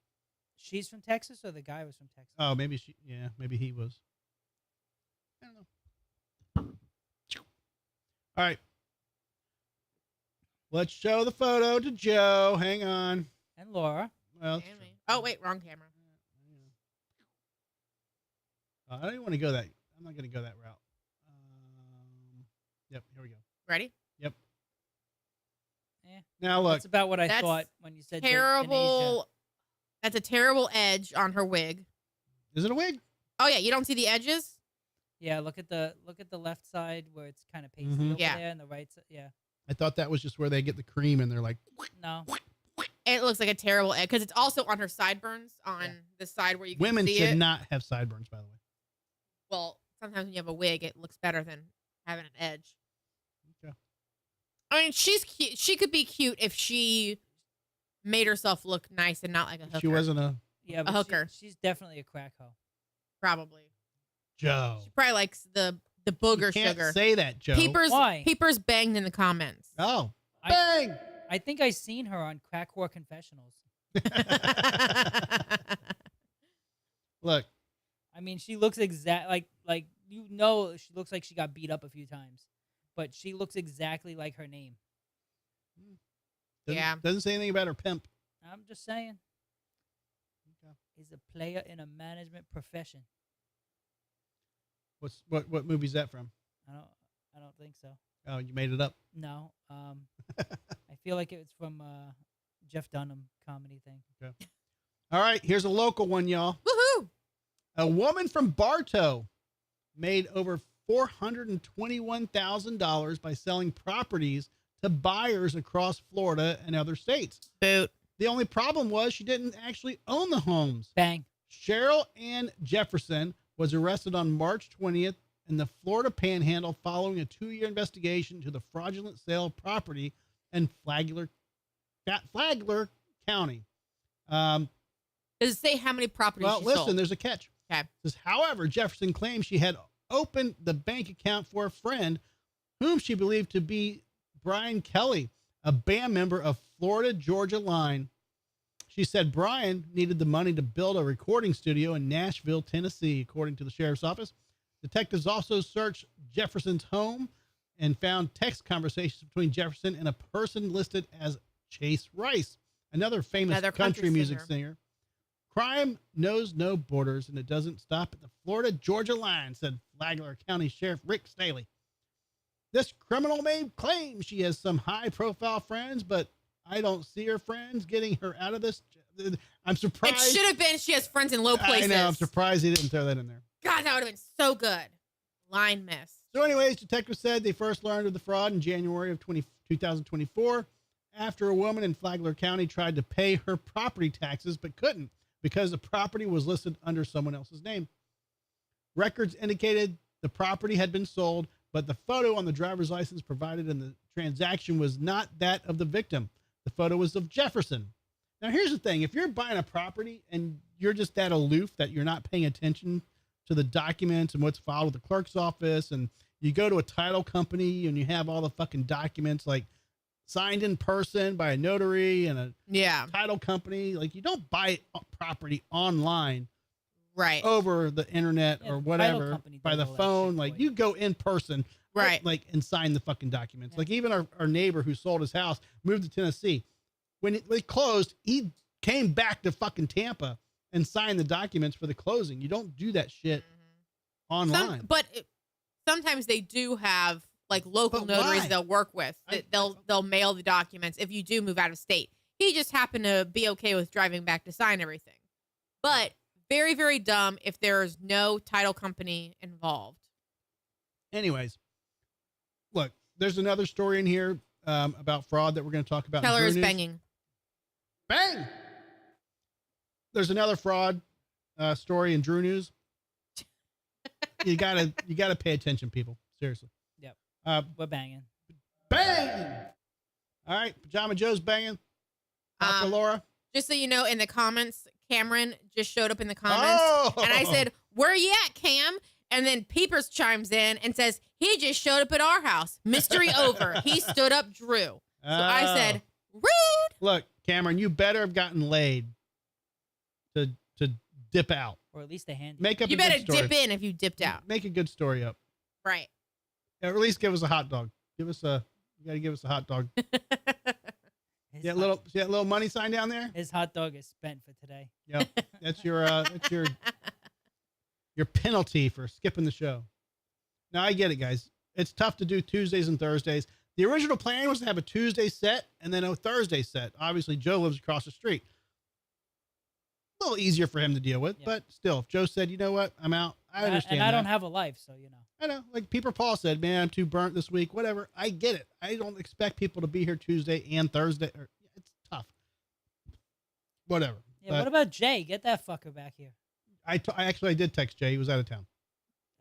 She's from Texas, or the guy was from Texas? Oh, maybe maybe he was. I don't know. All right. Let's show the photo to Joe. Hang on. And Laura. Well, Damn me. Oh, wait, wrong camera. I don't even want to go that. I'm not going to go that route. Yep. Here we go. Ready? Now look. That's about what I That's thought when you said Terrible. That's a terrible edge on her wig. Is it a wig? Oh, yeah. You don't see the edges? Yeah, look at the left side where it's kind of pasty Mhm. over Yeah. there, and the right side. Yeah. I thought that was just where they get the cream and they're like, No. It looks like a terrible edge because it's also on her sideburns on Yeah. the side where you can women see should it. not have sideburns, by the way. Well, sometimes when you have a wig, it looks better than having an edge. Okay. I mean, she's cute. She could be cute if she made herself look nice and not like a hooker. She wasn't a Yeah, but hooker. she's definitely a crack hoe. Probably. Joe. She probably likes the booger You can't sugar. say that, Joe. Why? Peepers banged in the comments. Oh, I- bang! I think I seen her on Crack Whore Confessionals. Look, I mean, she looks like she looks like she got beat up a few times, but she looks exactly like her name. doesn't, Yeah. doesn't say anything about her pimp. I'm just saying. is a player in a management profession. What movie's that from? I don't think so. Oh, you made it up. No. I feel like it's from Jeff Dunham comedy thing. Okay. All right, here's a local one, y'all. Woohoo! A woman from Bartow made over $421,000 by selling properties to buyers across Florida and other states. Boot. The only problem was she didn't actually own the homes. Bang. Cheryl Ann Jefferson was arrested on March 20th in the Florida Panhandle following a 2-year investigation into the fraudulent sale of property in Flagler County. Does it say how many properties Well, she listen, sold? there's a catch. Okay. It says, however, Jefferson claims she had opened the bank account for a friend whom she believed to be Brian Kelly, a band member of Florida Georgia Line. She said Brian needed the money to build a recording studio in Nashville, Tennessee, according to the sheriff's office. Detectives also searched Jefferson's home and found text conversations between Jefferson and a person listed as Chase Rice, another famous country music singer. Crime knows no borders, and it doesn't stop at the Florida Georgia line, said Flagler County Sheriff Rick Staley. This criminal may claim she has some high-profile friends, but I don't see her friends getting her out of this. I'm surprised. It should have been she has friends in low places. I know. I'm surprised he didn't throw that in there. God, that would have been so good. Line miss. So anyways, detectives said they first learned of the fraud in January of 2024 after a woman in Flagler County tried to pay her property taxes but couldn't because the property was listed under someone else's name. Records indicated the property had been sold, but the photo on the driver's license provided in the transaction was not that of the victim. The photo was of Jefferson. Now, here's the thing. If you're buying a property and you're just that aloof that you're not paying attention to the documents and what's filed with the clerk's office, and you go to a title company and you have all the fucking documents like signed in person by a notary and a title company, like you don't buy property online right over the internet or whatever by the phone. Like you go in person, right? Like and sign the fucking documents. Like even our neighbor who sold his house moved to Tennessee. When it closed, he came back to fucking Tampa and signed the documents for the closing. You don't do that shit online. Sometimes they do have like local notaries they'll work with. They'll mail the documents if you do move out of state. He just happened to be okay with driving back to sign everything. But very, very dumb if there's no title company involved. Anyways, look, there's another story in here about fraud that we're going to talk about. Keller is banging. Bang! There's another fraud story in Drew News. You gotta pay attention, people. Seriously. Yep. We're banging. Bang! All right, Pajama Joe's banging. Dr. Laura. Just so you know, in the comments, Cameron just showed up in the comments, and I said, "Where you at, Cam?" And then Peepers chimes in and says, "He just showed up at our house. Mystery over. He stood up Drew." So I said, "Rude." Look, Cameron, you better have gotten laid to dip out, or at least a hand. Make up. You better dip in if you dipped out. Make a good story up. Right. Or at least give us a hot dog. You got to give us a hot dog. See that little money sign down there? His hot dog is spent for today. Yep. That's your penalty for skipping the show. Now I get it, guys. It's tough to do Tuesdays and Thursdays. The original plan was to have a Tuesday set and then a Thursday set. Obviously, Joe lives across the street. A little easier for him to deal with, but still, if Joe said, "You know what, I'm out," I understand. And I don't have a life, so you know. I know, like Peter Paul said, "Man, I'm too burnt this week." Whatever, I get it. I don't expect people to be here Tuesday and Thursday. It's tough. Whatever. Yeah. But what about Jay? Get that fucker back here. I did text Jay. He was out of town.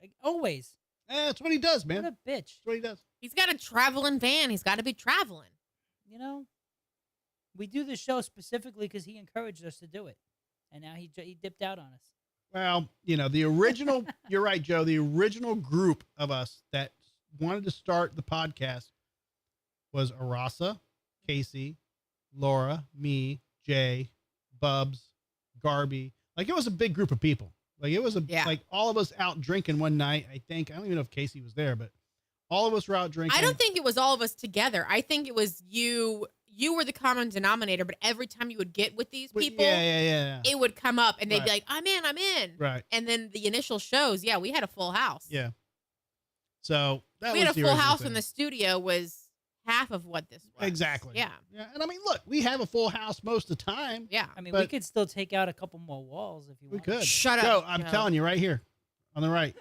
Like, always. That's what he does, man. What a bitch. That's what he does. He's got a traveling van. He's got to be traveling. You know, we do this show specifically because he encouraged us to do it. And now he dipped out on us. Well, you know, the original, you're right, Joe, the original group of us that wanted to start the podcast was Arasa, Casey, Laura, me, Jay, Bubs, Garby. Like, it was a big group of people. Like, it was like all of us out drinking one night, I think. I don't even know if Casey was there, but all of us were out drinking. I don't think it was all of us together. I think it was you you were the common denominator, but every time you would get with these people, Yeah. it would come up and they'd be Right. like, I'm in. Right. And then the initial shows, yeah, we had a full house. Yeah. So that We was had a the full original house thing. when the studio was half of what this was. Exactly. Yeah. Yeah. And I mean, look, we have a full house most of the time. Yeah. I mean, we But- could still take out a couple more walls if you We want. could. Shut up, Joe, I'm Joe. telling you right here on the right,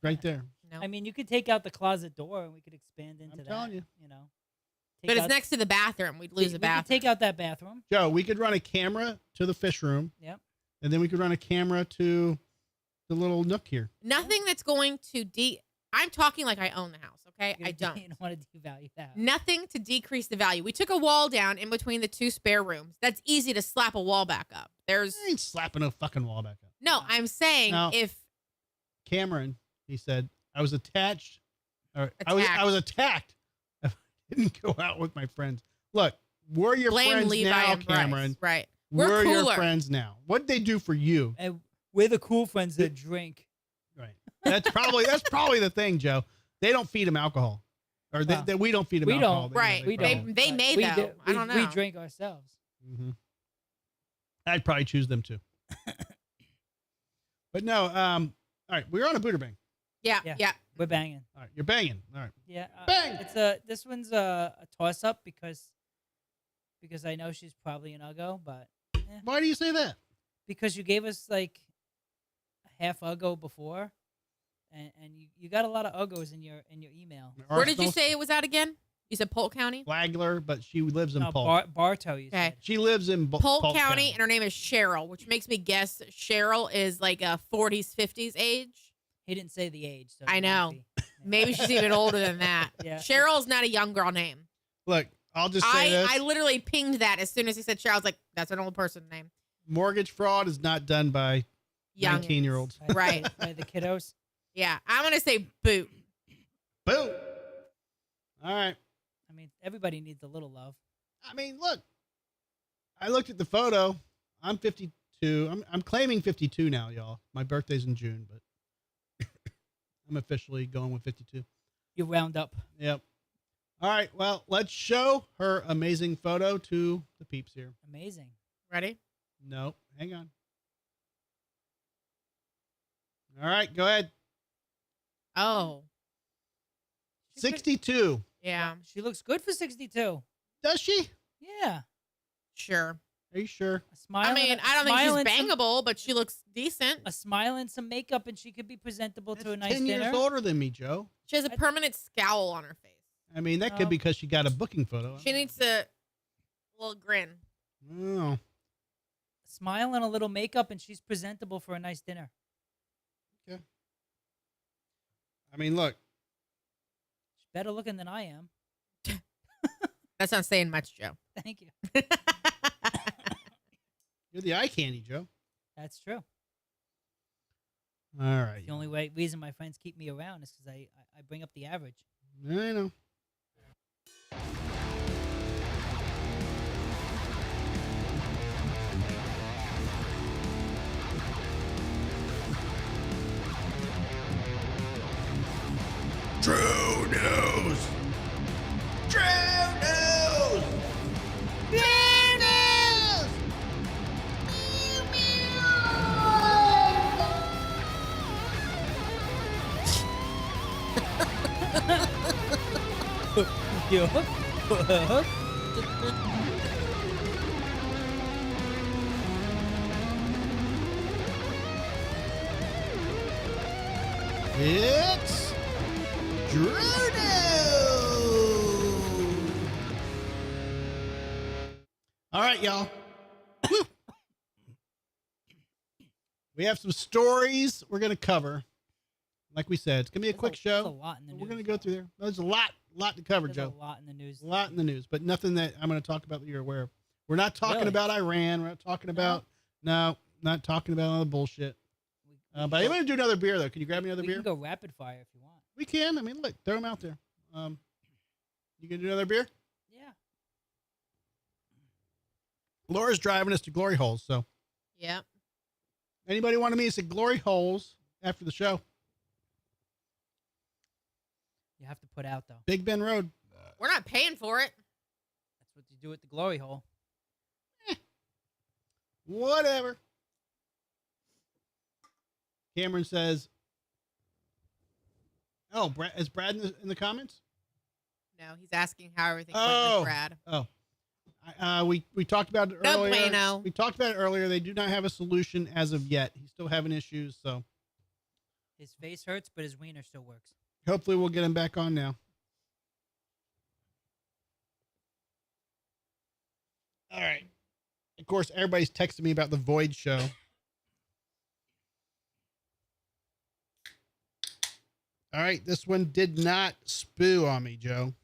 right there. No. I mean, you could take out the closet door and we could expand into I'm that. telling you. You know. But it's next to the bathroom. We'd lose we a bathroom. could take out that bathroom. Joe, we could run a camera to the fish room. Yep. And then we could run a camera to the little nook here. Nothing that's going to I'm talking like I own the house, okay? I don't. You don't want to devalue that. Nothing to decrease the value. We took a wall down in between the 2 spare rooms. That's easy to slap a wall back up. There's I ain't slapping no fucking wall back up. no. I'm saying No. if Cameron, he said, I was attached. Or I Attacked. was attacked. I didn't go out with my friends. Look, we're your blame friends Levi now, and Bryce, Cameron. right? We're your cooler. friends now. What'd they do for you? And we're the cool friends that drink. Right. That's probably the thing, Joe. They don't feed him alcohol, or Well, we don't feed him we alcohol. don't. Right. We They don't. they But may we though. do- I don't know. We drink ourselves. Mm-hmm. I'd probably choose them too. But no. All right, we're on a Buderbang. Yeah. Yeah. Yeah. We're banging. All right, you're banging. All right. Yeah. Bang! This one's a toss up because I know she's probably an uggo, but Why do you say that? because you gave us like a half uggo before, and you got a lot of uggos in your email. Where did you Arsenal, say it was at again? You said Polk County. Flagler, but she lives in No, Polk. Bartow. You Okay. said. She lives in Polk County, and her name is Cheryl, which makes me guess Cheryl is like a 40s, 50s age. He didn't say the age. So I it might know. be. Maybe she's even older than that. Yeah. Cheryl's not a young girl name. Look, I'll just say this. I literally pinged that as soon as he said Cheryl. I was like, that's an old person name. Mortgage fraud is not done by Young. 19-year-olds. Right. By the kiddos. Yeah. I'm going to say boot. Boom. All right. I mean, everybody needs a little love. I mean, look. I looked at the photo. I'm 52. I'm claiming 52 now, y'all. My birthday's in June, but I'm officially going with 52. You round up. Yep. All right. Well, let's show her amazing photo to the peeps here. Amazing. Ready? No, hang on. All right, go ahead. Oh. 62. Yeah. She looks good for 62. Does she? Yeah. Sure. Are you sure? A smile. I mean, and- I don't smile think and she's some- bangable, but she looks decent. A smile and some makeup, and she could be presentable to a That's nice 10 dinner. years older than me, Joe. She has a permanent scowl on her face. I mean, that could be because she got a booking photo. She needs a little grin. Oh. Smile and a little makeup, and she's presentable for a nice dinner. Okay. I mean, look. She's better looking than I am. That's not saying much, Joe. Thank you. You're the eye candy, Joe. That's true. All right. The only reason my friends keep me around is because I bring up the average. I know. True news. True news. It's Drew News. All right, y'all. Woo. We have some stories we're going to cover. Like we said, it's going to be a quick There's a show. lot in the We're news. going to go through there. There's a lot to cover, There's Joe. a lot in the news. A lot in the news, but nothing that I'm going to talk about that you're aware of. We're not talking Really? about Iran. We're not talking about, not talking about all the bullshit. But I'm going to do another beer, though. Can you grab me another We beer? can go rapid fire if you want. We can. I mean, look, throw them out there. You gonna do another beer? Yeah. Laura's driving us to Glory Holes. So, Yep. anybody want to meet us at Glory Holes after the show? You have to put out though. Big Bend Road. We're not paying for it. That's what you you do it the glory hole. Whatever. Cameron says, "Oh, Brad, is Brad in the comments?" No, he's asking how everything went with Brad. Oh, we talked about it No earlier. bueno. We talked about it earlier. They do not have a solution as of yet. He's still having issues, so His face hurts, but his wiener still works. hopefully we'll get him back on now. All right. Of course, everybody's texting me about the Void show. All right, this one did not spoo on me, Joe.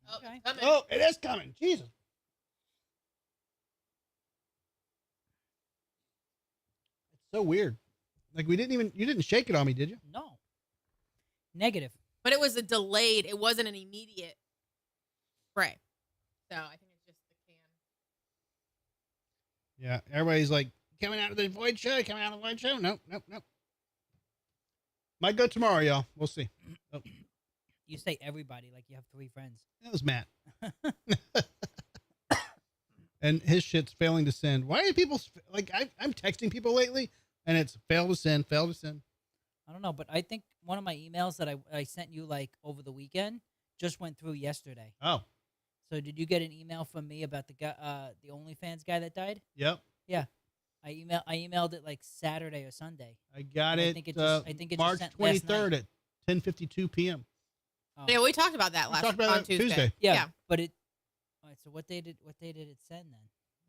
Oh, Okay. it's coming. Oh, it is coming. Jesus. It's so weird. Like you didn't shake it on me, did you? No. Negative. But it was a delayed. It wasn't an immediate spray. So I think it's just the can. Yeah, everybody's like, coming out of the Void show, coming out of the Void show. Nope. Might go tomorrow, y'all. We'll see. Oh, You say everybody like you have 3 friends. that was Matt. And his shit's failing to send. Why are people like I'm texting people lately and it's fail to send. I don't know, but I think one of my emails that I sent you like over the weekend just went through yesterday. Oh, So did you get an email from me about the guy, the OnlyFans guy that died? yep. Yeah. I emailed it like Saturday or Sunday. I got And I it. think it just- I think it just March sent last 23rd night. at 10:52 p.m. Oh. Yeah, we talked about that We last talked about on that Tuesday. Tuesday. But it. All right. So what day did it send then?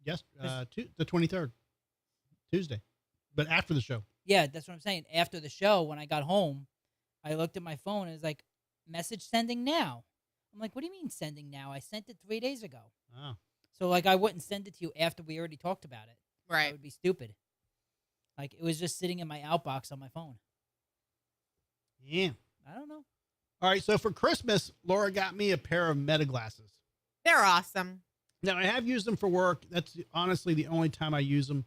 Yes, the 23rd, Tuesday, but after the show. Yeah, that's what I'm saying. After the show, when I got home, I looked at my phone and it was like, message sending now. I'm like, what do you mean sending now? I sent it 3 days ago. Oh, So like I wouldn't send it to you after we already talked about it. That Right. would be stupid. Like it was just sitting in my outbox on my phone. yeah. I don't know. All right. So for Christmas, Laura got me a pair of Meta glasses. They're awesome. Now I have used them for work. That's honestly the only time I use them.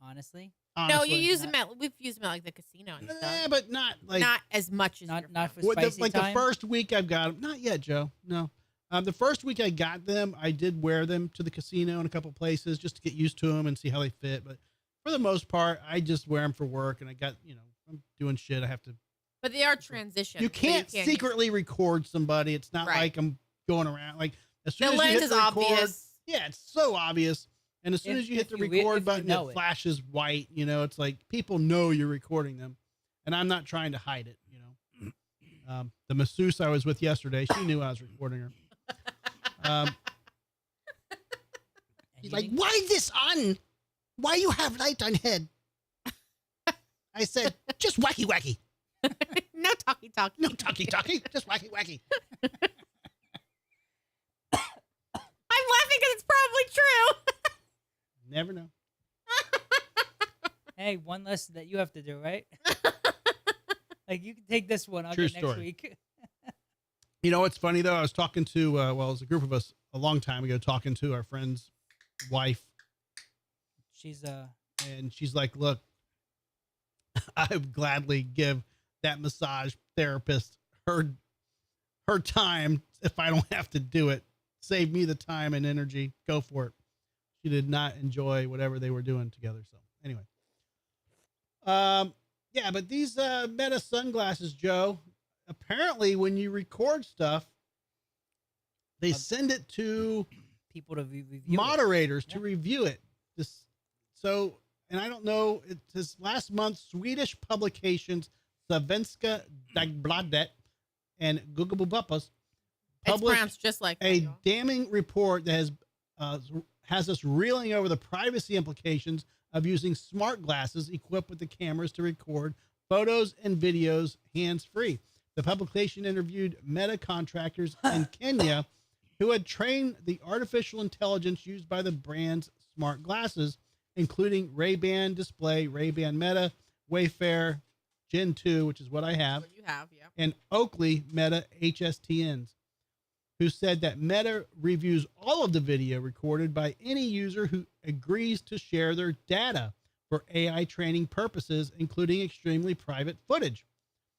Honestly, No, you Honestly. use them at we've used them at like the casino and Yeah, stuff. but not like Not as much as not your not for phone. spicy like time. the first week I've got them. Not yet, Joe. No. The first week I got them, I did wear them to the casino in a couple places just to get used to them and see how they fit. But for the most part, I just wear them for work. And I got, I'm doing shit. I have to. But they are transition. You so can't secretly record somebody. It's not Right. like I'm going around. Like as soon The as you lens hit is the record, obvious. yeah, it's so obvious. And as soon If- as you hit if the you if record you button, know it it. flashes white. It's like people know you're recording them, and I'm not trying to hide it. The masseuse I was with yesterday, she knew I was recording her. And He's you like, didn't- "Why this on? Why you have light on head?" I said, "Just wacky wacky, No talkie. no talkie talkie, just wacky wacky." I'm laughing because it's probably true. Never know. Hey, one less that you have to do, right? Like you can take this one. I'll True get next story. week. You know what's funny though? I was talking to it was a group of us a long time ago talking to our friend's wife, She's and she's like, "Look, I would gladly give that massage therapist her time if I don't have to do it. Save me the time and energy. Go for it." She did not enjoy whatever they were doing together. So anyway, yeah, but these Meta sunglasses, Joe, apparently when you record stuff, they send it to people to review. moderators to Yeah. review it. And I don't know, it says last month, Swedish publications Svenska Dagbladet and Google Buppas It's published pronounced just like a that, y'all. damning report that has us reeling over the privacy implications of using smart glasses equipped with the cameras to record photos and videos hands-free. The publication interviewed Meta contractors in Kenya who had trained the artificial intelligence used by the brand's smart glasses, including Ray-Ban Display, Ray-Ban Meta, Wayfair Gen 2, which is what I have, What you have, yeah. and Oakley Meta HSTNs, who said that Meta reviews all of the video recorded by any user who agrees to share their data for AI training purposes, including extremely private footage.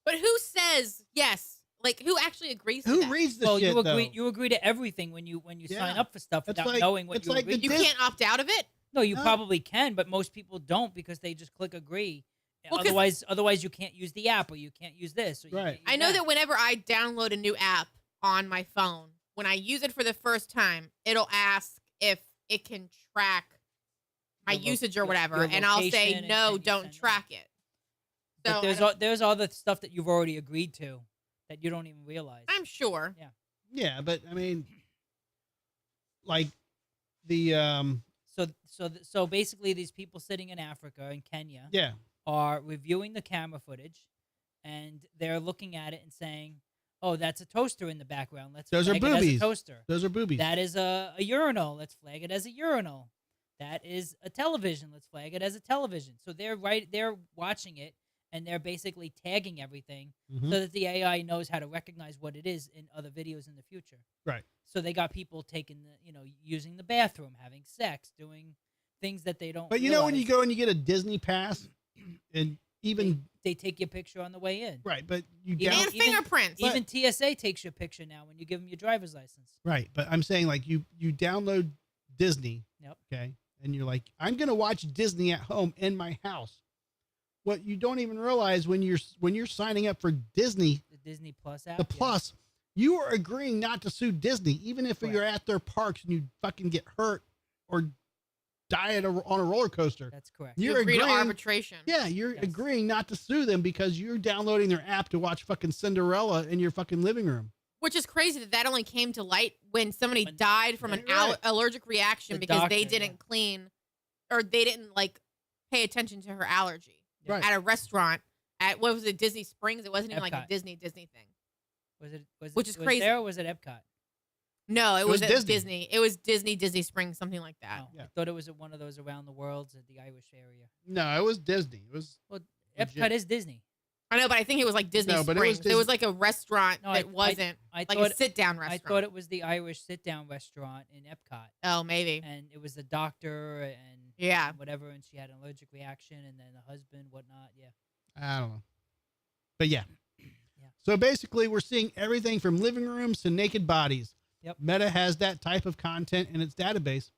But who says yes? Like, who actually agrees to Who that? reads the Well, shit you agree. though? You agree to everything when you sign Yeah. up for stuff It's without like- knowing what it's you like agree. the You to. can't opt out of it? No, you No. probably can, but most people don't because they just click agree. Well, 'cause- Otherwise, you can't use the app or you can't use this. Or you Right. can't use I know that whenever I download a new app on my phone, when I use it for the first time, it'll ask if it can track my Your lo- usage or your- whatever, your and I'll say location and no, can you don't send it? track it. So But there's other stuff that you've already agreed to that you don't even realize. I'm sure. Yeah, but I mean, like the So basically, these people sitting in Africa and Kenya yeah, are reviewing the camera footage, and they're looking at it and saying, "Oh, that's a toaster in the background. Let's Those are flag it as boobies. a toaster. those are boobies. That is a urinal. Let's flag it as a urinal. That is a television. Let's flag it as a television." So they're watching it, and they're basically tagging everything Mhm. so that the AI knows how to recognize what it is in other videos in the future. Right. So they got people taking using the bathroom, having sex, doing things that they don't. But you know when you realize. go and you get a Disney pass, and even they take your picture on the way in. right, but you Even- down And fingerprints. Even TSA takes your picture now when you give them your driver's license. right, but I'm saying like you download Disney, Yep. okay, and you're like, I'm gonna watch Disney at home in my house. What you don't even realize when you're signing up for Disney, The Disney Plus app. the yeah. Plus, you are agreeing not to sue Disney, even if you're at their parks and you fucking get hurt or die on a roller coaster. That's correct. You You're agree to agreeing, arbitration. yeah, you're Yes. agreeing not to sue them because you're downloading their app to watch fucking Cinderella in your fucking living room. Which is crazy that only came to light when somebody When- died from an Right. allergic reaction The because they doctor, didn't yeah. clean or they didn't like pay attention to her allergy Right. at a restaurant at what was it, Disney Springs? It wasn't even like a Epcot. Disney thing. Was Which is was crazy. There or was it Epcot? No, it was at Disney. Disney. It was Disney Springs, something like that. Oh, Yeah. I thought it was at one of those around the worlds at the Irish area. No, it was Disney. It was Legit. Epcot is Disney. I know, but I think it was like Disney No, but it was Springs. It was like a restaurant No, that wasn't I like thought a sit down I restaurant. thought it was the Irish sit-down restaurant in Epcot, Oh, maybe. and it was the doctor and Yeah. whatever, and she had an allergic reaction, and then the husband, whatnot. Yeah. I don't know. But yeah. Yeah. So basically, we're seeing everything from living rooms to naked bodies. Yep. Meta has that type of content in its database.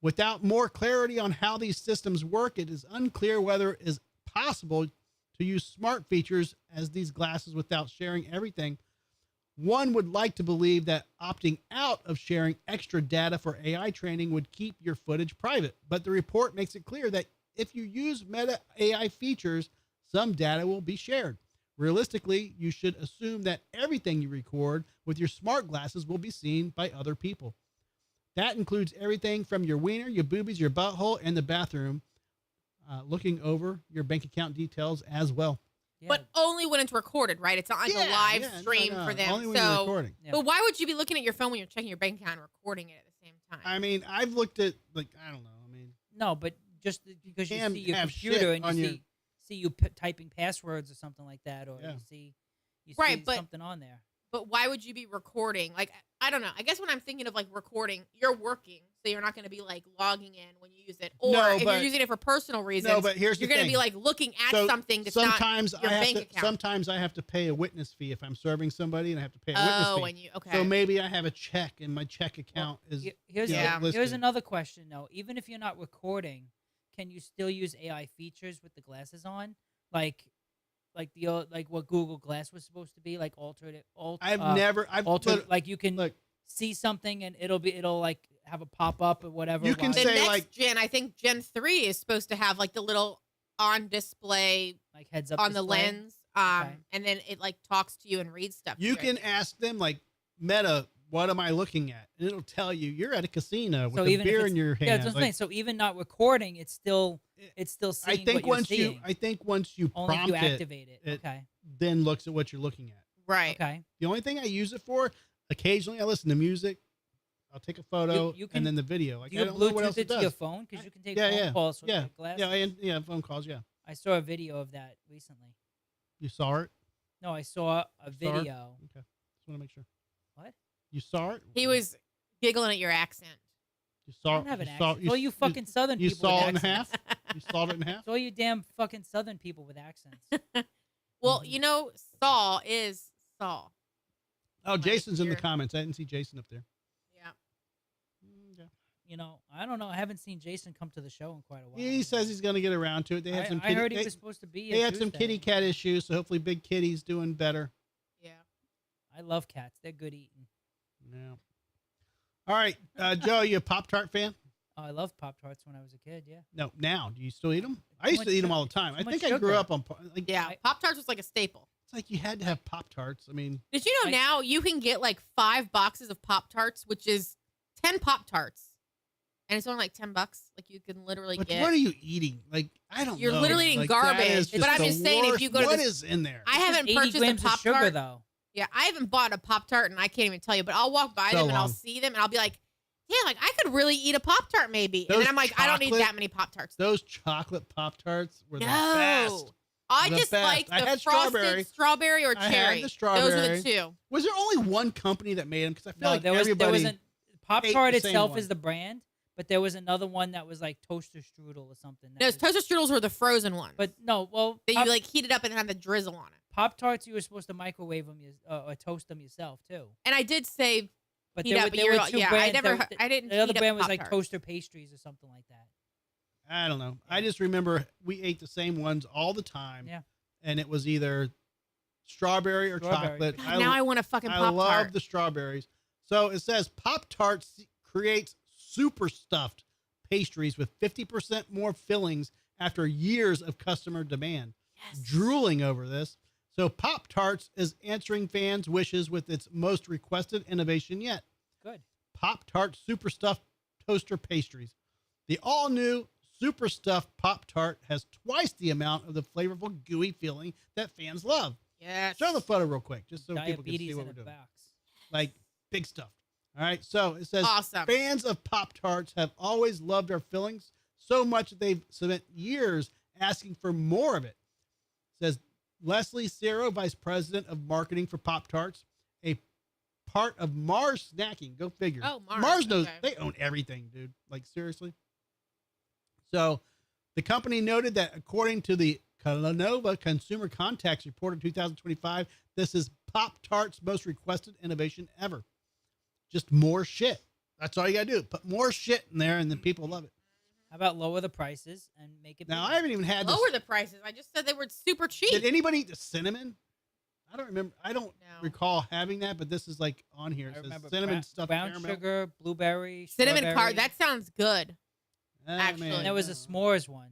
Without more clarity on how these systems work, it is unclear whether it is possible to use smart features as these glasses without sharing everything. One would like to believe that opting out of sharing extra data for AI training would keep your footage private, but the report makes it clear that if you use Meta AI features, some data will be shared. Realistically, you should assume that everything you record with your smart glasses will be seen by other people. That includes everything from your wiener, your boobies, your butthole, and the bathroom, looking over your bank account details as well. Yeah. But only when it's recorded, right? It's not like a live no, stream no, for them. Only when you're So, recording. Yeah. but why would you be looking at your phone when you're checking your bank account and recording it at the same time? I mean, I've looked at, like, I don't know. I mean, No, but just because you Can see your have computer shit and you on your- see you typing passwords or something like that, or Yeah. you Right, see but- something on there. But why would you be recording? Like, I don't know. I guess when I'm thinking of like recording, you're working, so you're not going to be like logging in when you use it. Or No, if but- you're using it for personal reasons, no, but here's the you're going to thing. be like looking at So something that's not sometimes your I have bank to. account. Sometimes I have to pay a witness fee if I'm serving somebody, and I have to pay a witness Oh, fee. and you okay? So maybe I have a check, and my check account is. Here's Yeah. here's listed. another question though. Even if you're not recording, can you still use AI features with the glasses on, like what Google Glass was supposed to be, like altered. I've altered. look, Like you can look. see something and it'll like have a pop up or whatever. You can the while- say, next like- gen, I think Gen 3 is supposed to have like the little on display like heads up on the display. lens, Okay. and then it like talks to you and reads stuff. You to you. can ask them like, Meta, what am I looking at? And it'll tell you you're at a casino with So a even if beer it's- in your hand. Yeah, that's what I'm Like, saying. So even not recording, it's still seeing I think what you're seeing. I think once you only if prompt you it, activate it. it- Okay. then looks at what you're looking at. right. Okay. The only thing I use it for, occasionally I listen to music. I'll take a photo You can- and then the video. Like Do I you don't know what Bluetooth else it it to does. your phone? Because you can take Yeah, phone yeah, calls with yeah, your glass. yeah, phone calls. Yeah, I saw a video of that recently. you saw it. No, I saw a Saw it? video. Okay, just want to make sure. What? You saw it. He was giggling at your accent. You I saw. don't have an you saw, accent. It's all you fucking Southern You people saw it with in half. accents. You sawed it in half. It's all you damn fucking Southern people with accents. Well, Mhm. you know, Saw is Saw. Oh, Jason's in the here. comments. I didn't see Jason up there. Yeah. You know, I don't know. I haven't seen Jason come to the show in quite a while. He says he's going to get around to it. They had some. I heard he was supposed to be. They had some kitty cat issues, so hopefully Big Kitty's doing better. Yeah. I love cats. They're good eating. Yeah. All right, Joe, you a Pop-Tart fan? Oh, I loved Pop Tarts when I was a kid. Yeah. No, now do you still eat them? I Too used much to eat them sugar. all the time. Too I much think I grew sugar. up on like Yeah. Pop-Tarts was like a staple. it's like you had to have Pop-Tarts. I mean, Did you know now you can get like 5 boxes of Pop-Tarts, which is 10 Pop-Tarts. And it's only like $10. Like you can literally but get. what are you eating? Like I don't know. You're literally eating Like, that garbage. is But I'm the just saying, if worst. you go to what this- is in there? I haven't 80 purchased a grams of sugar Pop-Tart. though. Yeah, I haven't bought a Pop-Tart and I can't even tell you, but I'll walk by So them and I'll long. see them and I'll be like, yeah, like I could really eat a Pop-Tart maybe. And Those then I'm like, I don't need chocolate- that many Pop-Tarts. Those chocolate Pop-Tarts were the No. best. I The just best. like I the had frosted strawberry or I had cherry. the Those strawberry. are the two. Was there only one company that made them? Because I feel No, like there everybody. wasn't. Pop ate Tart the same itself one. is the brand, but there was another one that was like toaster strudel or something. that Those was- toaster strudels were the frozen ones. But no, well, that you like heat it up and have the drizzle on it. Pop Tarts you were supposed to microwave them or toast them yourself too. And I did say But heat there, up, were, but there you're were right. two Yeah, brands. I didn't The other heat up brand was like Pop-Tart. toaster pastries or something like that. I don't know. I just remember we ate the same ones all the time. Yeah. And it was either strawberry or Strawberry. chocolate. God, now I want a fucking I Pop-Tart. love the strawberries. So it says Pop-Tarts creates super stuffed pastries with 50% more fillings after years of customer demand. Yes. Drooling over this. So Pop-Tarts is answering fans' wishes with its most requested innovation yet. Good. Pop-Tart Super Stuffed Toaster Pastries. The all-new Super Stuffed Pop-Tart has twice the amount of the flavorful, gooey feeling that fans love. Yes. Show the photo real quick, just so people can see Diabetes what in we're a doing. box. Like, big stuff. All right, so it says, Awesome. fans of Pop-Tarts have always loved our fillings so much that they've spent years asking for more of it. Says Leslie Cero, Vice President of Marketing for Pop-Tarts, a part of Mars Snacking. Go figure. Oh, Mars, Mars knows okay. they own everything, dude. Like, seriously. So the company noted that according to the Calanova Consumer Contacts Report of 2025, this is Pop-Tart's most requested innovation ever. Just more shit. That's all you got to do. Put more shit in there, and then people love it. How about lower the prices and make it Now, bigger? I haven't even had this. Lower the prices. I just said they were super cheap. Did anybody eat the cinnamon? I don't remember. I don't No. recall having that, but this is like on here. It I says remember cinnamon stuffed brown caramel. sugar, blueberry, Cinnamon strawberry. card. That sounds good. Ah, actually. man, And there was a no. s'mores one.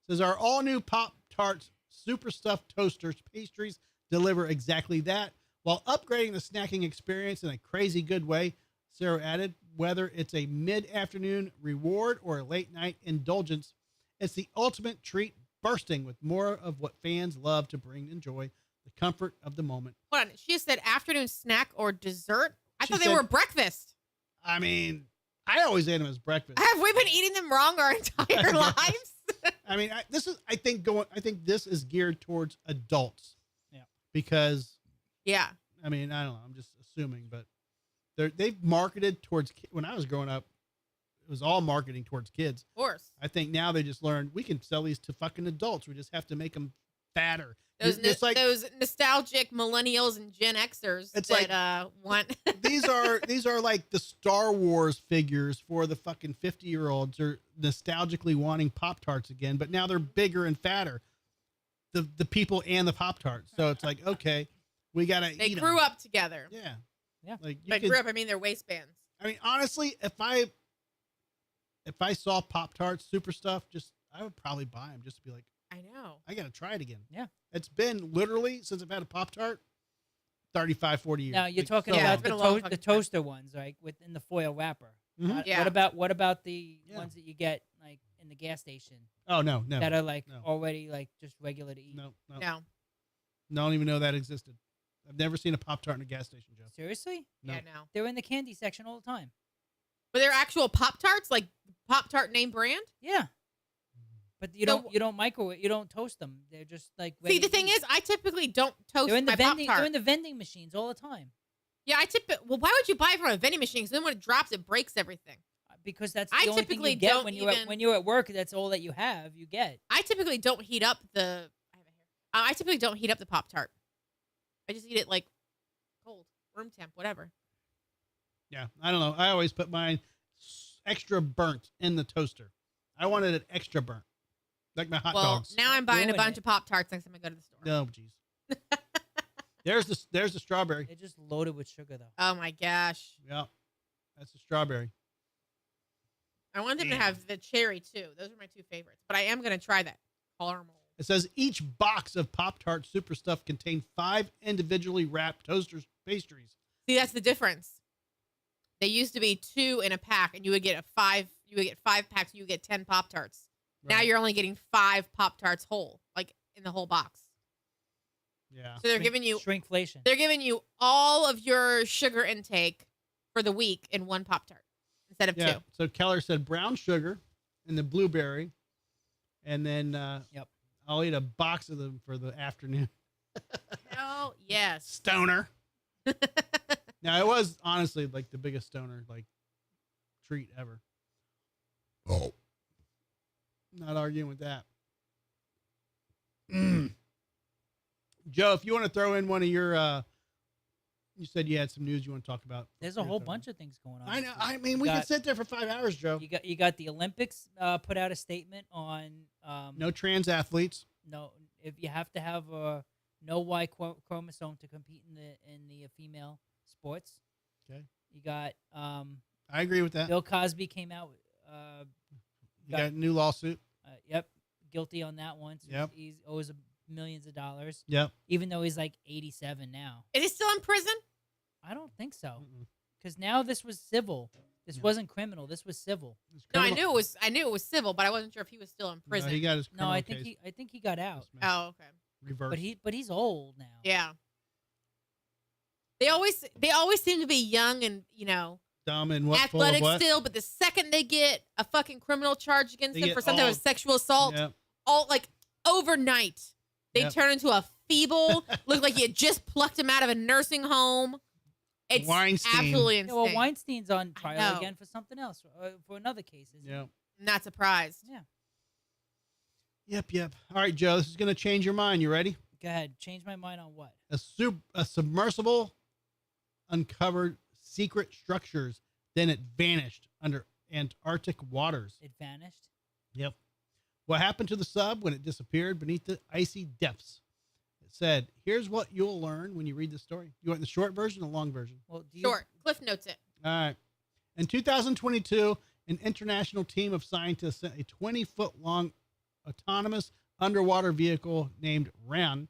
Says our all new Pop-Tarts Super Stuffed Toasters pastries deliver exactly that while upgrading the snacking experience in a crazy good way. Sarah added, whether it's a mid-afternoon reward or a late-night indulgence, it's the ultimate treat, bursting with more of what fans love to bring and enjoy, the comfort of the moment. Hold on. She said afternoon snack or dessert. I She thought they said- were breakfast. I mean, I always ate them as breakfast. Have we been eating them wrong our entire lives? I mean, I think this is geared towards adults. Yeah. Because Yeah. I mean, I don't know. I'm just assuming, but they've marketed towards when I was growing up, it was all marketing towards kids. Of course. I think now they just learned we can sell these to fucking adults. We just have to make them fatter. Those It's like those nostalgic millennials and Gen Xers It's that like- want. these are like the Star Wars figures for the fucking 50-year-olds are nostalgically wanting Pop-Tarts again, but now they're bigger and fatter. The people and the Pop-Tarts. So it's like, okay, we gotta They eat 'em. grew up together. Yeah. Yeah. Like you By could, grew up, I mean their waistbands. I mean, honestly, if I saw Pop-Tarts super stuff, I would probably buy them just to be like, I know. I got to try it again. Yeah. It's been literally since I've had a Pop-Tart, 35, 40 years. Now you're Like, talking so Yeah, about it's been the, a long the fucking time. toaster ones, right, within the foil wrapper. Mhm. Yeah. What about the Yeah. ones that you get like in the gas station Oh, no. that are like No. already like just regular to eat? No. No. I don't even know that existed. I've never seen a Pop-Tart in a gas station, Joe. Seriously? No. Yeah, no. They're in the candy section all the time. But they're actual Pop Tarts, like Pop Tart name brand. Yeah. But you So- don't microwave, you don't toast them. They're just like See, ready the to thing eat. is, I typically don't toast they're in the my Pop vending they're Tart. in the vending machines all the time. Yeah, well, why would you buy it from a vending machine? Because then when it drops, it breaks everything. Because that's the I only thing typically you get don't when even- when you're at work. That's all that you have. You get. I typically don't heat up the. I typically don't heat up the Pop Tart. I just eat it like cold. room temp, whatever. Yeah, I don't know. I always put mine extra burnt in the toaster. I wanted it extra burnt, like my hot dogs. Now I'm buying a Ruin bunch it. of Pop-Tarts next time I go to the store. No, jeez. There's the strawberry. They're just loaded with sugar, though. Oh my gosh. Yeah, that's the strawberry. I want them to have the cherry too. Those are my two favorites. But I am going to try that caramel. It says each box of Pop-Tart Super Stuff contained 5 individually wrapped toaster pastries. See, that's the difference. They used to be 2 in a pack, and you would get 5 packs, and you would get 10 Pop-Tarts. Now Right. you're only getting 5 Pop-Tarts whole, like in the whole box. Yeah. So they're giving you shrinkflation. They're giving you all of your sugar intake for the week in one Pop-Tart instead of 2. So Keller said brown sugar and the blueberry, and then Yep. I'll eat a box of them for the afternoon. Hell yes. Stoner. Now it was honestly like the biggest stoner like treat ever. Oh. Not arguing with that. Joe, if you want to throw in one of your, you said you had some news you want to talk about. There's a whole bunch of things going on. I know. this I week. mean, You we got- could sit there for 5 hours, Joe. You got the Olympics put out a statement on No trans athletes. no, if you have to have a no Y chromosome to compete in the female sports. Okay. You got I agree with that. Bill Cosby came out. You got a new lawsuit. Yep, guilty on that one. So Yep. he owes millions of dollars. Yep. Even though he's like 87 now. Is he still in prison? I don't think so, Mm-mm. because now this was civil. This Yeah. wasn't criminal. This was civil. It's No, I criminal- knew it was civil, but I wasn't sure if he was still in No, prison. he got his No, criminal I think case he got out. dismissed. Oh, okay. Reversed. But he's old now. Yeah. They always seem to be young and, Dumb and what? Full of athletic what? still, but the second they get a fucking criminal charge against They them get for some type all- of sexual assault, Yep. all like overnight, they Yep. turn into a feeble, look like you just plucked him out of a nursing home. It's Weinstein. absolutely Yeah, insane. well, Weinstein's on I trial know. again for something else, for another case. Isn't Yep. I'm not surprised. he? Yeah. Yep. All right, Joe. This is going to change your mind. You ready? Go ahead. Change my mind on what? A submersible uncovered secret structures. Then it vanished under Antarctic waters. It vanished. Yep. What happened to the sub when it disappeared beneath the icy depths? It said, here's what you'll learn when you read the story. You want the short version or the long version? Well, do you, Short. Cliff notes it. All right. In 2022, an international team of scientists sent a 20-foot long autonomous underwater vehicle named RAN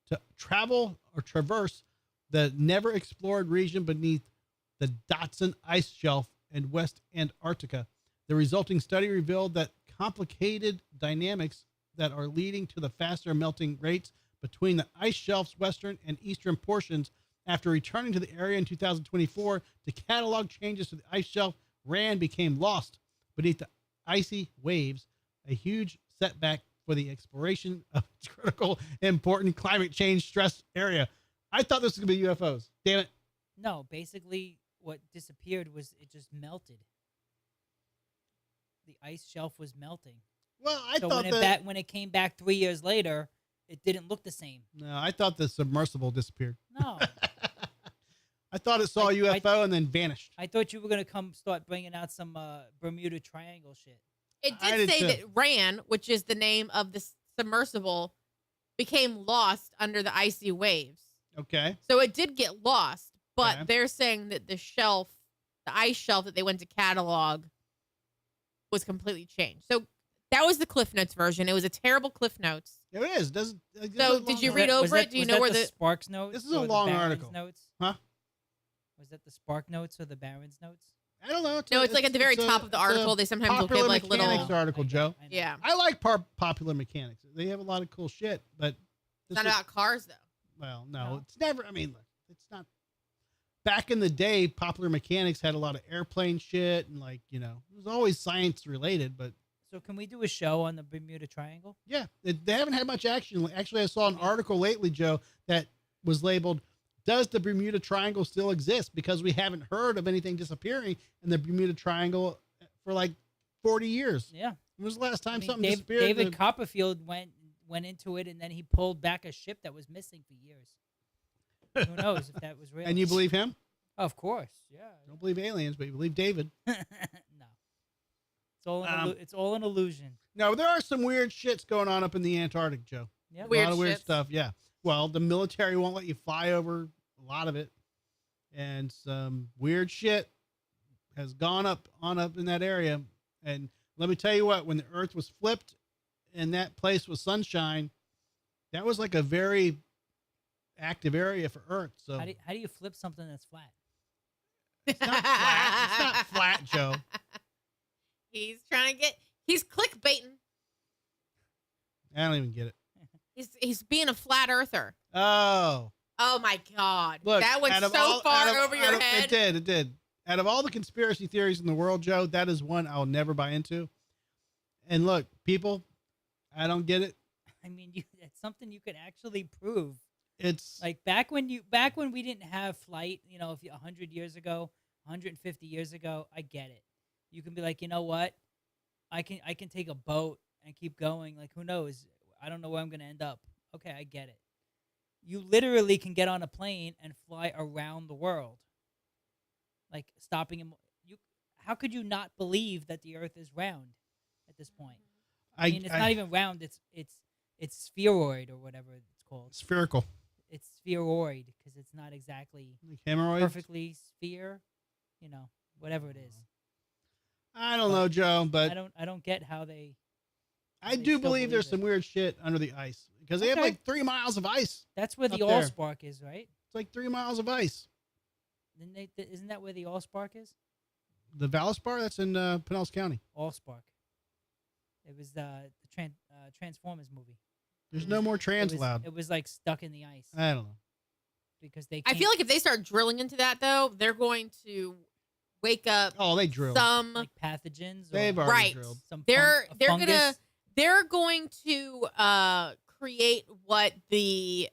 to travel or traverse the never explored region beneath the Dotson ice shelf in West Antarctica. The resulting study revealed that complicated dynamics that are leading to the faster melting rates between the ice shelf's western and eastern portions. After returning to the area in 2024 to catalog changes to the ice shelf, RAN became lost beneath the icy waves, a huge setback for the exploration of its critical, important climate change stress area. I thought this was going to be UFOs. Damn it. No, basically, what disappeared was it just melted. The ice shelf was melting. Well, I So thought when it came back 3 years later, it didn't look the same. No, I thought the submersible disappeared. No, I thought it saw a I- UFO and then vanished. I thought you were gonna start bringing out some Bermuda Triangle shit. It I did did say too. that RAN, which is the name of the submersible, became lost under the icy waves. Okay. So it did get lost, but Okay. they're saying that the ice shelf that they went to catalog was completely changed. So that was the Cliff Notes version. It was a terrible Cliff Notes. It is. Doesn't. So did you read over it? Do you know where the Sparks notes? This is a or the long Barron's article. Notes? Huh? Was that the Spark notes or the Barron's notes? I don't know. No, it's like at the very top of the article. They sometimes will Popular give like Mechanics little. article, Joe. I know. Yeah. I like Popular Mechanics. They have a lot of cool shit, but It's not about cars though. well, no, No. it's never. I mean, look, it's not. Back in the day, Popular Mechanics had a lot of airplane shit, and like it was always science related. But So can we do a show on the Bermuda Triangle? yeah, they haven't had much action. Actually, I saw an article lately, Joe, that was labeled, "Does the Bermuda Triangle still exist?" Because we haven't heard of anything disappearing in the Bermuda Triangle for like 40 years. Yeah. When was the last time I mean, something disappeared? in David the- Copperfield went into it, and then he pulled back a ship that was missing for years. Who knows if that was real? And you believe him? Of course, yeah. You don't believe aliens, but you believe David. No, it's all an illusion. No, there are some weird shits going on up in the Antarctic, Joe. Yeah, A Weird lot of weird shits. stuff. Yeah. Well, the military won't let you fly over a lot of it, and some weird shit has gone up in that area. And let me tell you what, when the Earth was flipped, and that place was sunshine, that was like a very active area for Earth. So how do you flip something that's flat? it's not flat. It's not flat, Joe. He's trying to he's clickbaiting. I don't even get it. He's being a flat earther. Oh, Oh my God. look, that went out of so all- far out of- over your out of- head. It did. Out of all the conspiracy theories in the world, Joe, that is one I'll never buy into. And look, people, I don't get it. I mean, it's something you could actually prove. It's Like back when we didn't have flight, if 100 years ago, 150 years ago, I get it. You can be like, you know what? I can take a boat and keep going. Like, who knows? I don't know where I'm going to end up. Okay, I get it. You literally can get on a plane and fly around the world. Like stopping him. How could you not believe that the Earth is round at this point? I mean, it's not even round. It's spheroid or whatever it's called. spherical. It's spheroid because it's not exactly Like hemorrhoids. perfectly sphere. Whatever it is. I don't know, Joe, but I don't get how they. I they do still believe there's believe some it. weird shit under the ice because they have Okay. like 3 miles of ice. That's where the Up there. Allspark is, right? It's like 3 miles of ice. Isn't that where the Allspark is? The Valspar, that's in Pinellas County. Allspark. It was the Transformers movie. There's no more trans allowed. It was like stuck in the ice I don't know. because they. I feel like if they start drilling into that, though, they're going to wake up Oh, they drilled. some. like pathogens. They've or already Right. drilled. Some They're a they're fungus. gonna they're going to create what the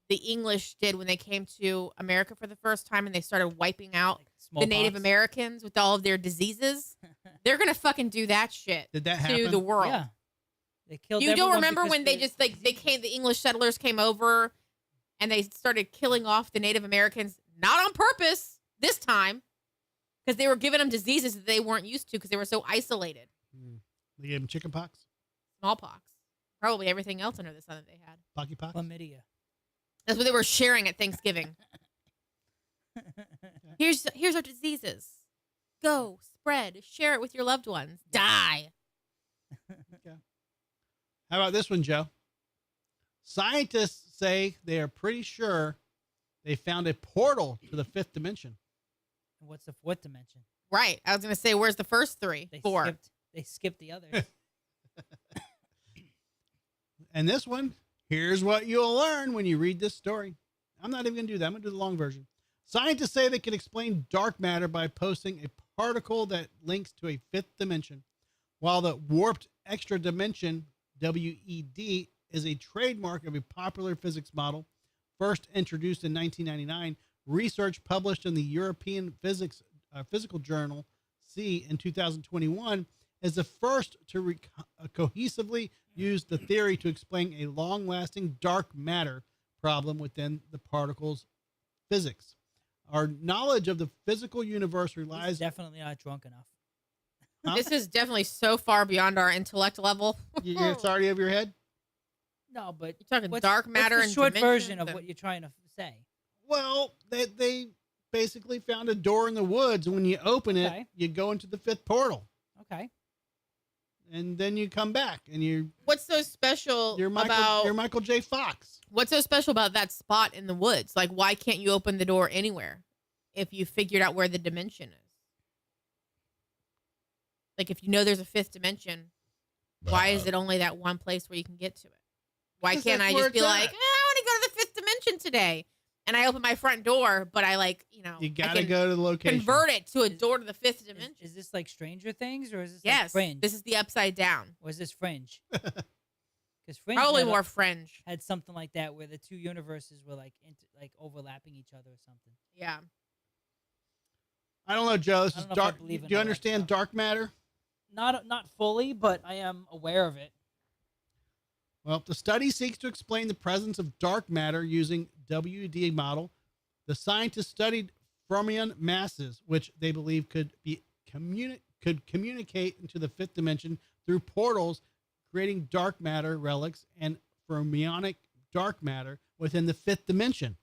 English did when they came to America for the first time and they started wiping out like the Native smallpox. Americans with all of their diseases. They're gonna fucking do that shit Did that to happen? the world. Yeah. They killed. You don't everyone remember because when they just like they came, the English settlers came over and they started killing off the Native Americans, not on purpose this time, because they were giving them diseases that they weren't used to because they were so isolated. They gave him chicken pox, Smallpox, probably everything else under the sun that they had. pocky pox. chlamydia. That's what they were sharing at Thanksgiving. Here's our diseases. Go spread, share it with your loved ones. Die. How about this one, Joe? Scientists say they are pretty sure they found a portal to the 5th dimension. What's the fourth dimension? Right. I was gonna say, where's the first three? They 4. skipped the others. And this one, here's what you'll learn when you read this story. I'm not even going to do that. I'm going to do the long version. Scientists say they can explain dark matter by posting a particle that links to a 5th dimension, while the warped extra dimension, WED, is a trademark of a popular physics model first introduced in 1999. Research published in the European Physical Journal C in 2021 is the first to cohesively use the theory to explain a long-lasting dark matter problem within the particle's physics. Our knowledge of the physical universe He's relies. definitely not drunk enough. Huh? This is definitely so far beyond our intellect level. It's already over your head. No, but You're talking what's, dark matter what's the and short version dimensions of what and- you're trying to say. Well, they basically found a door in the woods, and when you open it, Okay. you go into the 5th portal, Okay. and then you come back, and What's so special you're about Michael J. Fox. what's so special about that spot in the woods? Like, why can't you open the door anywhere if you figured out where the dimension is? Like, if you know there's a 5th dimension, why is it only that one place where you can get to it? Why Because can't that's I where just be it's like, at. I want to go to the 5th dimension today, and I open my front door, but I You I gotta can go to the location. convert it to a door to the 5th dimension. Is this like Stranger Things or is this like Yes, Fringe? this is the upside down. Or is this Fringe? Because Fringe Probably had, more Fringe. had something like that where the two universes were like overlapping each other or something. Yeah. I don't know, Joe. This I is don't know if I dark. believe in Do you all that understand stuff. dark matter? Not fully, but I am aware of it. Well, the study seeks to explain the presence of dark matter using WD model. The scientists studied fermion masses, which they believe could communicate into the fifth dimension through portals, creating dark matter relics and fermionic dark matter within the fifth dimension.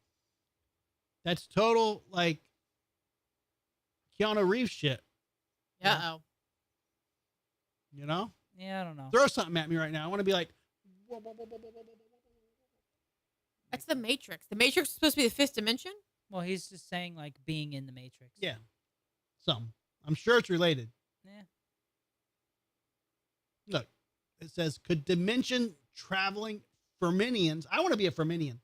That's total like Keanu Reeves shit. Uh-oh. You know? Yeah, I don't know. Throw something at me right now. I want to be like, That's the Matrix. The Matrix is supposed to be the fifth dimension? Well, he's just saying like being in the Matrix. yeah, some. I'm sure it's related. Yeah. Look, it says, could dimension traveling Ferminians, I want to be a Ferminian,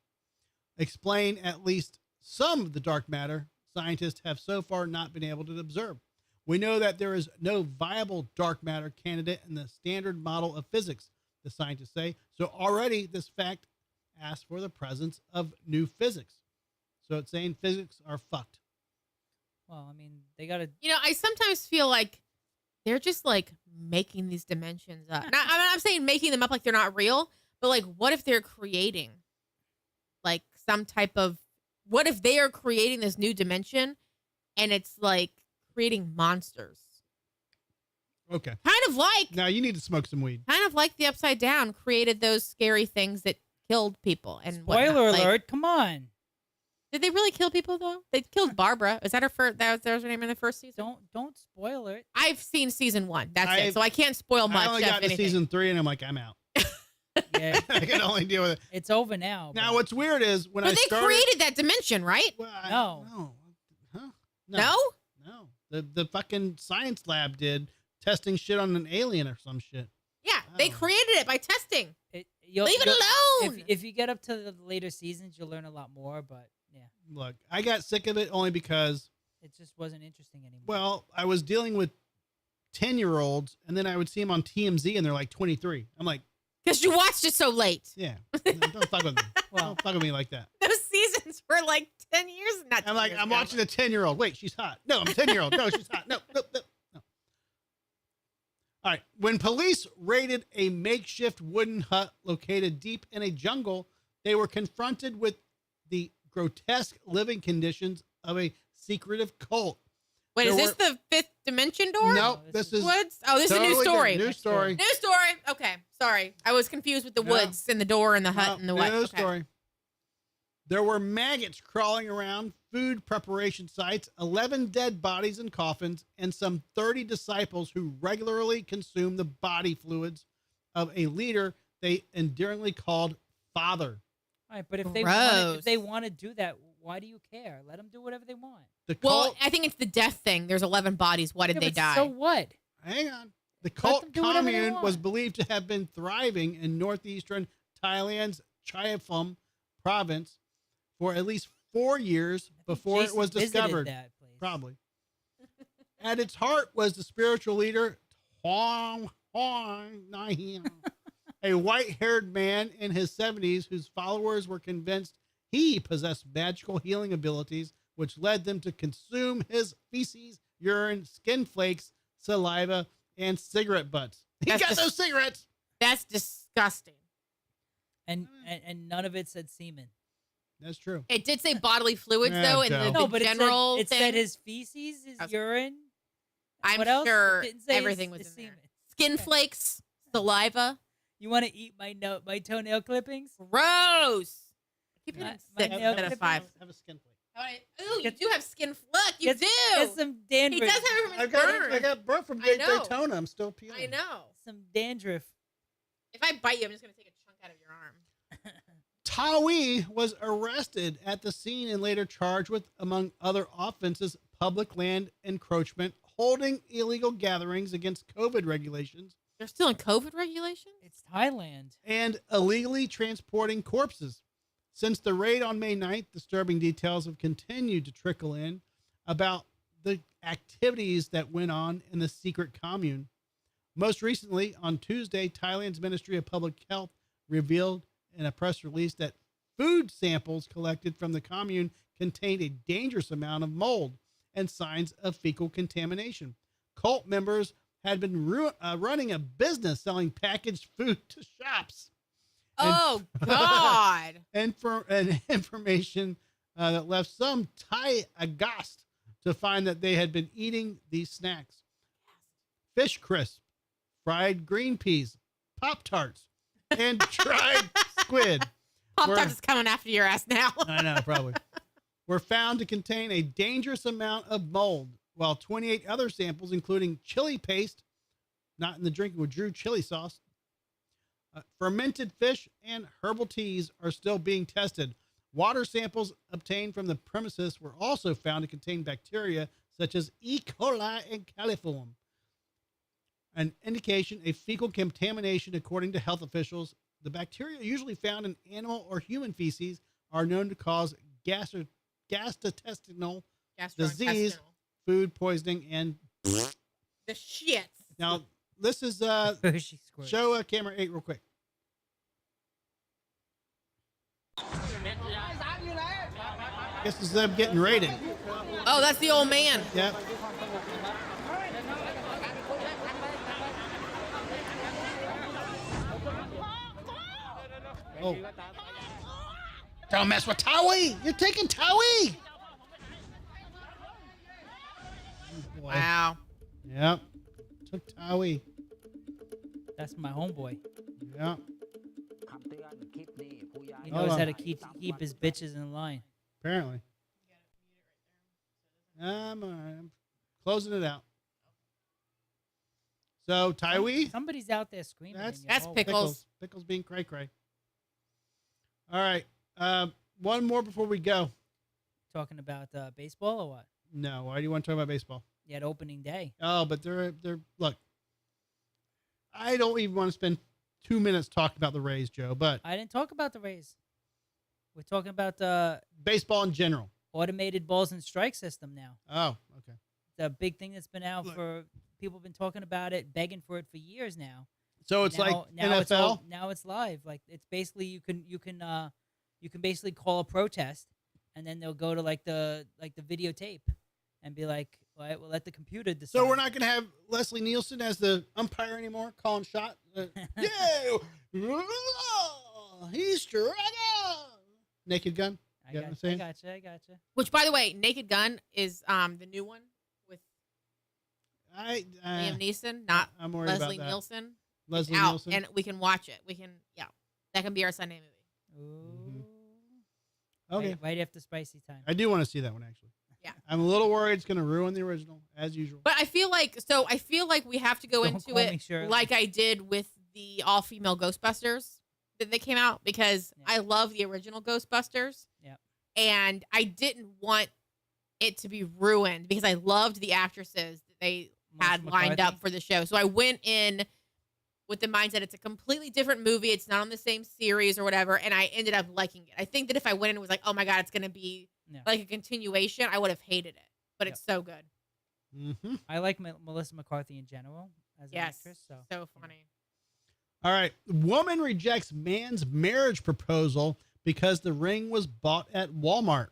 explain at least some of the dark matter scientists have so far not been able to observe. We know that there is no viable dark matter candidate in the standard model of physics, the scientists say. So already this fact asks for the presence of new physics. So it's saying physics are fucked. Well, I mean, they got to. You know, I sometimes feel like they're just like making these dimensions up. Now, I'm not saying making them up like they're not real, but like, what if they're creating like some type of, what if they are creating this new dimension and it's like creating monsters? Okay. Kind of like, Now you need to smoke some weed. kind of like the Upside Down created those scary things that killed people. And Spoiler whatnot. Like, alert! Come on. did they really kill people though? They killed Barbara. Is that her first? That was her name in the first season. Don't spoil it. I've seen season 1. That's it. I've- So I can't spoil much. I only if got to anything. season 3 and I'm like, I'm out. Yeah, I can only deal with it. it's over now. Now, but- what's weird is when But I they started, created that dimension, right? Well, No. no. Huh? No? No. The fucking science lab did testing shit on an alien or some shit. Yeah, they Oh. created it by testing. You'll- Leave it you'll- alone. If you get up to the later seasons, you'll learn a lot more. But yeah, Look, I got sick of it only because, it just wasn't interesting anymore. well, I was dealing with 10-year-olds and then I would see them on TMZ and they're like 23. I'm like, Because you watched it so late. yeah, don't fuck with me. Well- Don't fuck with me like that. Those seasons were like 10 years. Not 10 I'm like, years I'm ago. watching a 10-year-old. Wait, she's hot. No, I'm a 10-year-old. No, she's hot. No. All right. When police raided a makeshift wooden hut located deep in a jungle, they were confronted with the grotesque living conditions of a secretive cult. Wait, is there this the fifth dimension door? Nope, this this is Woods? Oh, this is a new totally story. different. New story. New story. Okay, sorry. I was confused with the No. woods and the door and the hut No, and the what. new Okay. story. There were maggots crawling around food preparation sites, 11 dead bodies in coffins, and some 30 disciples who regularly consume the body fluids of a leader they endearingly called Father. All right, but if Gross. they want to do that, why do you care? Let them do whatever they want. The Well, cult, I think it's the death thing. There's 11 bodies. Why did Yeah, they but die? So what? hang on. The them cult do whatever they commune was want. believed to have been thriving in northeastern Thailand's Chiaphum province for at least 4 years before it Jason was visited discovered. that place. Probably. At its heart was the spiritual leader, Hong Nahim, a white-haired man in his 70s whose followers were convinced he possessed magical healing abilities, which led them to consume his feces, urine, skin flakes, saliva, and cigarette butts. He That's got just- those cigarettes. That's disgusting. And none of it said semen. That's true. It did say bodily fluids, Yeah, though, in Joe. the, No, the but general it thing. said his feces, his was- urine. I'm What else? sure It didn't say everything his was in there. semen. Skin Okay. flakes, saliva. You want to eat my toenail clippings? Gross. Keep it My- at my 6 nail instead of clippings. 5. Have a skin flake. Ooh, you Get- do have skin. Look, you Get- do. Get some He dandruff. does have it from I his got, burn. I got burnt from I know. Daytona. I'm still peeling. I know. some dandruff. If I bite you, I'm just going to take a chunk out of your arm. Tawi was arrested at the scene and later charged with, among other offenses, public land encroachment, holding illegal gatherings against COVID regulations, They're still in COVID regulations? It's Thailand. and illegally transporting corpses. Since the raid on May 9th, disturbing details have continued to trickle in about the activities that went on in the secret commune. Most recently, on Tuesday, Thailand's Ministry of Public Health revealed in a press release that food samples collected from the commune contained a dangerous amount of mold and signs of fecal contamination. Cult members had been running a business selling packaged food to shops. Oh God. and information that left some Thai aghast to find that they had been eating these snacks. Fish crisp, fried green peas, Pop-Tarts, and dried squid. Pop-Tarts is coming after your ass now. I know, probably. Were found to contain a dangerous amount of mold, while 28 other samples, including chili paste, not in the drink with Drew chili sauce, fermented fish, and herbal teas are still being tested. Water samples obtained from the premises were also found to contain bacteria such as E. coli and coliform, an indication of fecal contamination according to health officials. The bacteria usually found in animal or human feces are known to cause gastrointestinal disease, food poisoning, and the shit. Now, this is show camera 8 real quick. This is them getting raided. Oh, that's the old man. Yep. Oh. Don't mess with Towie. You're taking Towie. Oh, wow. Yep. Took Towie. That's my homeboy. Yeah. He knows how to keep his bitches in line. Apparently. I'm closing it out. So, Tywee? Somebody's out there screaming. That's Pickles. Pickles being cray-cray. All right. One more before we go. Talking about baseball or what? No. Why do you want to talk about baseball? You had opening day. Oh, but they're look. I don't even want to spend 2 minutes talking about the Rays, Joe, but I didn't talk about the Rays. We're talking about the baseball in general. Automated balls and strike system now. Oh, okay. The big thing that's been out for people have been talking about it, begging for it for years now. So it's like NFL. Now it's live. Like it's basically you can basically call a protest, and then they'll go to like the videotape, and be like, all right, we'll let the computer decide. So we're not going to have Leslie Nielsen as the umpire anymore, calling shot. Yeah, he's struck out. Naked Gun. I gotcha. Which, by the way, Naked Gun is the new one with Liam Neeson, not I'm worried Leslie about that. Nielsen. Leslie out, Nielsen, and we can watch it. That can be our Sunday movie. Ooh. Okay. Right after Spicy Time. I do want to see that one actually. Yeah. I'm a little worried it's going to ruin the original as usual. But I feel like we have to go into it like I did with the all-female Ghostbusters that they came out, because I love the original Ghostbusters. Yeah. And I didn't want it to be ruined because I loved the actresses that they had lined up for the show. So I went in with the mindset it's a completely different movie. It's not on the same series or whatever. And I ended up liking it. I think that if I went in and was like, oh my God, it's going to be like a continuation, I would have hated it. But it's so good. Mm-hmm. I like Melissa McCarthy in general as an actress. So funny. All right. Woman rejects man's marriage proposal because the ring was bought at Walmart.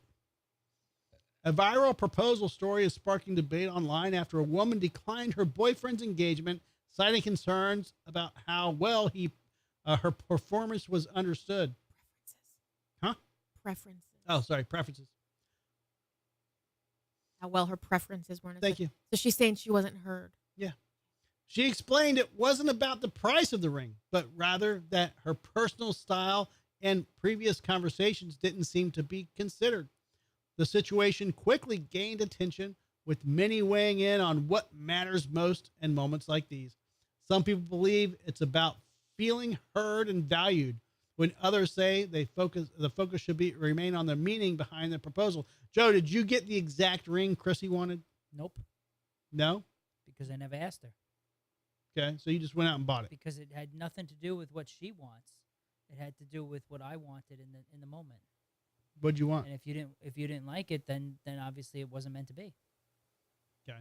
A viral proposal story is sparking debate online after a woman declined her boyfriend's engagement, citing concerns about how well her performance was understood. Preferences. Oh, sorry, preferences. How well her preferences weren't. Thank you. So she's saying she wasn't heard. Yeah. She explained it wasn't about the price of the ring, but rather that her personal style and previous conversations didn't seem to be considered. The situation quickly gained attention, with many weighing in on what matters most in moments like these. Some people believe it's about feeling heard and valued, when others say the focus should remain on the meaning behind the proposal. Joe, did you get the exact ring Chrissy wanted? Nope. No? Because I never asked her. Okay, so you just went out and bought it. Because it had nothing to do with what she wants. It had to do with what I wanted in the moment. What'd you want? And if you didn't like it, then obviously it wasn't meant to be. Okay.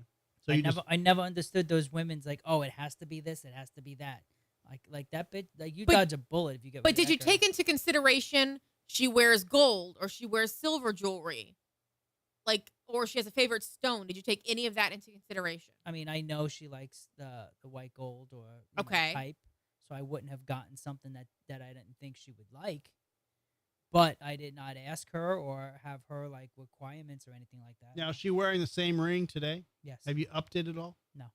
So I never understood those women's like, oh, it has to be this, it has to be that. Like that bitch, like you dodge a bullet if you get. But did you take into consideration she wears gold or she wears silver jewelry, like, or she has a favorite stone? Did you take any of that into consideration? I mean, I know she likes the white gold or okay type, so I wouldn't have gotten something that I didn't think she would like. But I did not ask her or have her like requirements or anything like that. Now, is she wearing the same ring today? Yes. Have you upped it at all? No.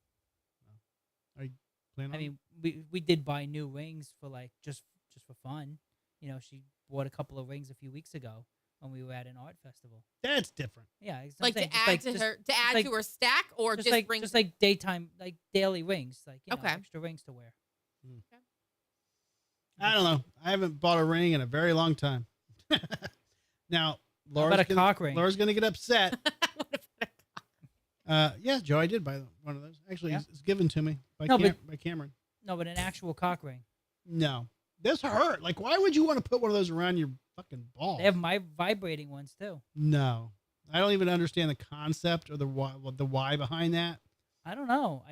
Are you planning on? I mean, we did buy new rings for like just for fun. You know, she bought a couple of rings a few weeks ago when we were at an art festival. That's different. Yeah, it's Like something- to just add to just- her to just add like- to her stack, or just like rings. just like daytime, like daily rings, like Okay. extra rings to wear. I don't know. I haven't bought a ring in a very long time. Now, Laura's about a cock ring? Laura's going to get upset. Yeah, Joe, I did buy one of those. Actually, Yeah? it's given to me by, No, but- by Cameron. No, but an actual cock ring. No, this hurt. Like, why would you want to put one of those around your fucking balls? They have my vibrating ones too. No, I don't even understand the concept or the why behind that. I don't know.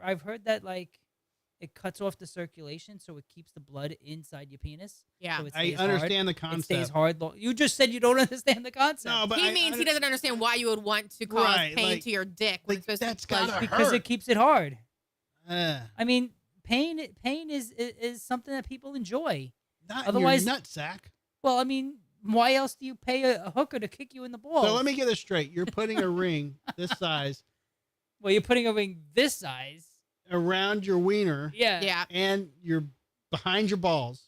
I've heard that like it cuts off the circulation, so it keeps the blood inside your penis. Yeah. so it I stays understand the hard. It concept. stays hard. You just said you don't understand the concept. No, but he means he doesn't understand why you would want to cause Right, pain like- to your dick. When like, it's supposed that's to be pleasure. gotta because hurt. it keeps it hard. Uh, I mean, pain is something that people enjoy. not Otherwise- in your nutsack. Well, I mean, why else do you pay a hooker to kick you in the balls? So let me get this straight. You're putting a ring this size Well, you're putting a ring this size. around your wiener Yeah. Yeah. and you're behind your balls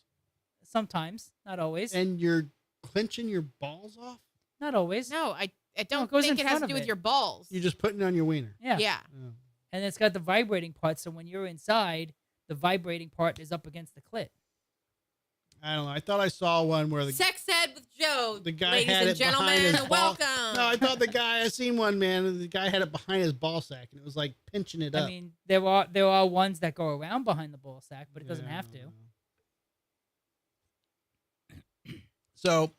Sometimes, not always. and you're clenching your balls off. Not always. No, I it don't goes think in it has front to of do with it. your balls. You're just putting it on your wiener. Yeah. Yeah. Oh. And it's got the vibrating part, so when you're inside, the vibrating part is up against the clit. I don't know. I thought I saw one where the Sex Ed with Joe. The guy ladies had and it behind gentlemen, his ball- welcome. No, I thought I seen one, man, and the guy had it behind his ball sack and it was like pinching it up. I mean, there are ones that go around behind the ball sack, but it doesn't Yeah. have to. So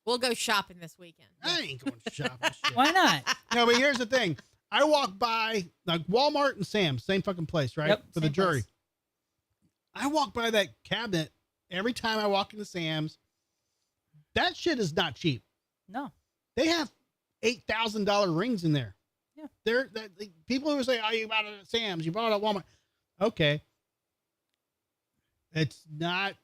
We'll go shopping this weekend. I ain't going shopping. Shit. Why not? No, but here's the thing. I walk by like Walmart and Sam's, same fucking place, right? Yep, For the same jury. place. I walk by that cabinet every time I walk into Sam's. That shit is not cheap. No. They have $8,000 rings in there. Yeah. People who say, "Oh, you bought it at Sam's, you bought it at Walmart." Okay. It's not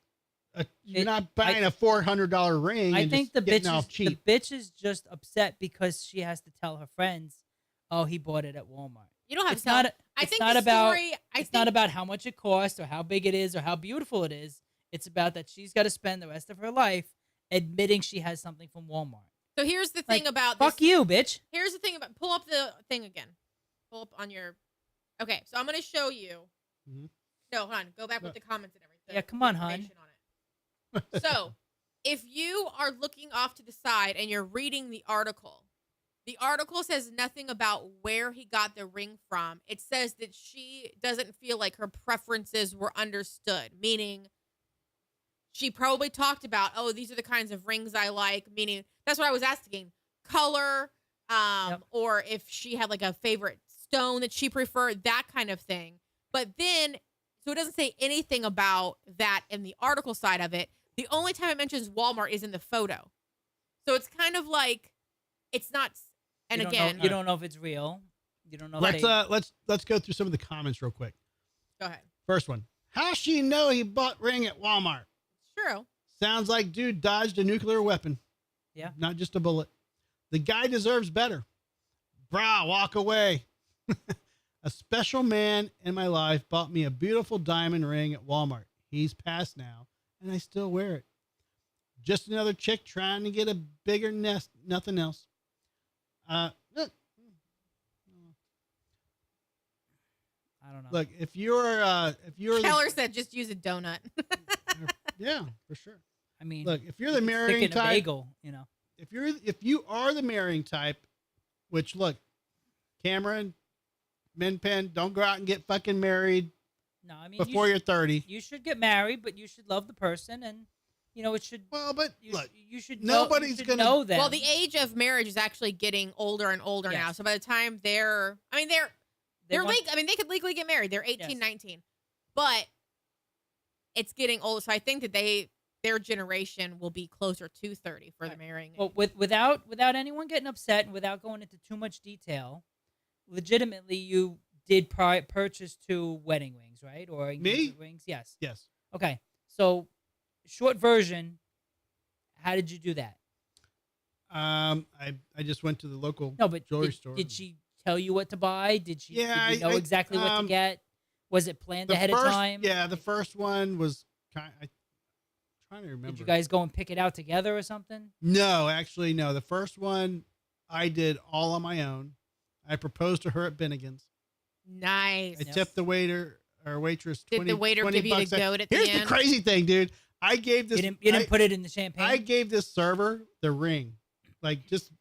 you're not buying a $400 ring. I and think just the getting bitch off is cheap. the bitch is just upset because she has to tell her friends, "Oh, he bought it at Walmart." You don't have It's to tell. not. I It's think not the about. story. It's not about how much it costs or how big it is or how beautiful it is. It's about that she's got to spend the rest of her life admitting she has something from Walmart. So here's the thing Like, about Fuck this. you, bitch. Here's the thing about. Pull up the thing again. Pull up on your. Okay, so I'm gonna show you. Mhm. No, hold on. Go back with the comments and everything. Yeah, come on, hon. information on it. So, if you are looking off to the side and you're reading the article says nothing about where he got the ring from. It says that she doesn't feel like her preferences were understood, meaning she probably talked about, oh, these are the kinds of rings I like, meaning that's what I was asking. Color, Yep. or if she had like a favorite stone that she preferred, that kind of thing. But then, so it doesn't say anything about that in the article side of it. The only time it mentions Walmart is in the photo. So it's kind of like, it's not, and You don't again, know, you don't know if it's real. You don't know. Let's if they, let's go through some of the comments real quick. go ahead. First one. How she know he bought ring at Walmart? It's true. Sounds like dude dodged a nuclear weapon. Yeah. Not just a bullet. The guy deserves better. Brah, walk away. A special man in my life bought me a beautiful diamond ring at Walmart. He's passed now, and I still wear it. Just another chick trying to get a bigger nest. Nothing else. Look, I don't know. look, if you're Keller said just use a donut. yeah, for sure. I mean, Look, if you're you the can stick marrying it in a type, bagel, you know. if you are the marrying type, which look, Cameron, Minpen, don't go out and get fucking married No, I mean, before you're 30. you should get married, but you should love the person, and you know it should. Well, but You, look, you should. nobody's you should gonna- know them. Well, the age of marriage is actually getting older and older now. Yes. So by the time they're They want- legal. I mean, they could legally get married. They're 18, Yes. 19. But it's getting older. So I think that their generation will be closer to 30 for the Right. marrying. Well, without anyone getting upset and without going into too much detail, legitimately, you did purchase 2 wedding rings, right? Or engagement rings? Yes. Yes. Okay. So, short version, how did you do that? I just went to the local No, but jewelry store. did she tell you what to buy? Did she? Yeah, Did you know exactly what to get? Was it planned ahead of time? Yeah, the first one was kind. I'm trying to remember. Did you guys go and pick it out together or something? No, actually, no. The first one I did all on my own. I proposed to her at Bennigan's. Nice. I tipped the waiter or waitress. Did the waiter 20 give you the bucks. goat at the Here's end? the crazy thing, dude. I gave this. You didn't put it in the champagne. I gave this server the ring, like just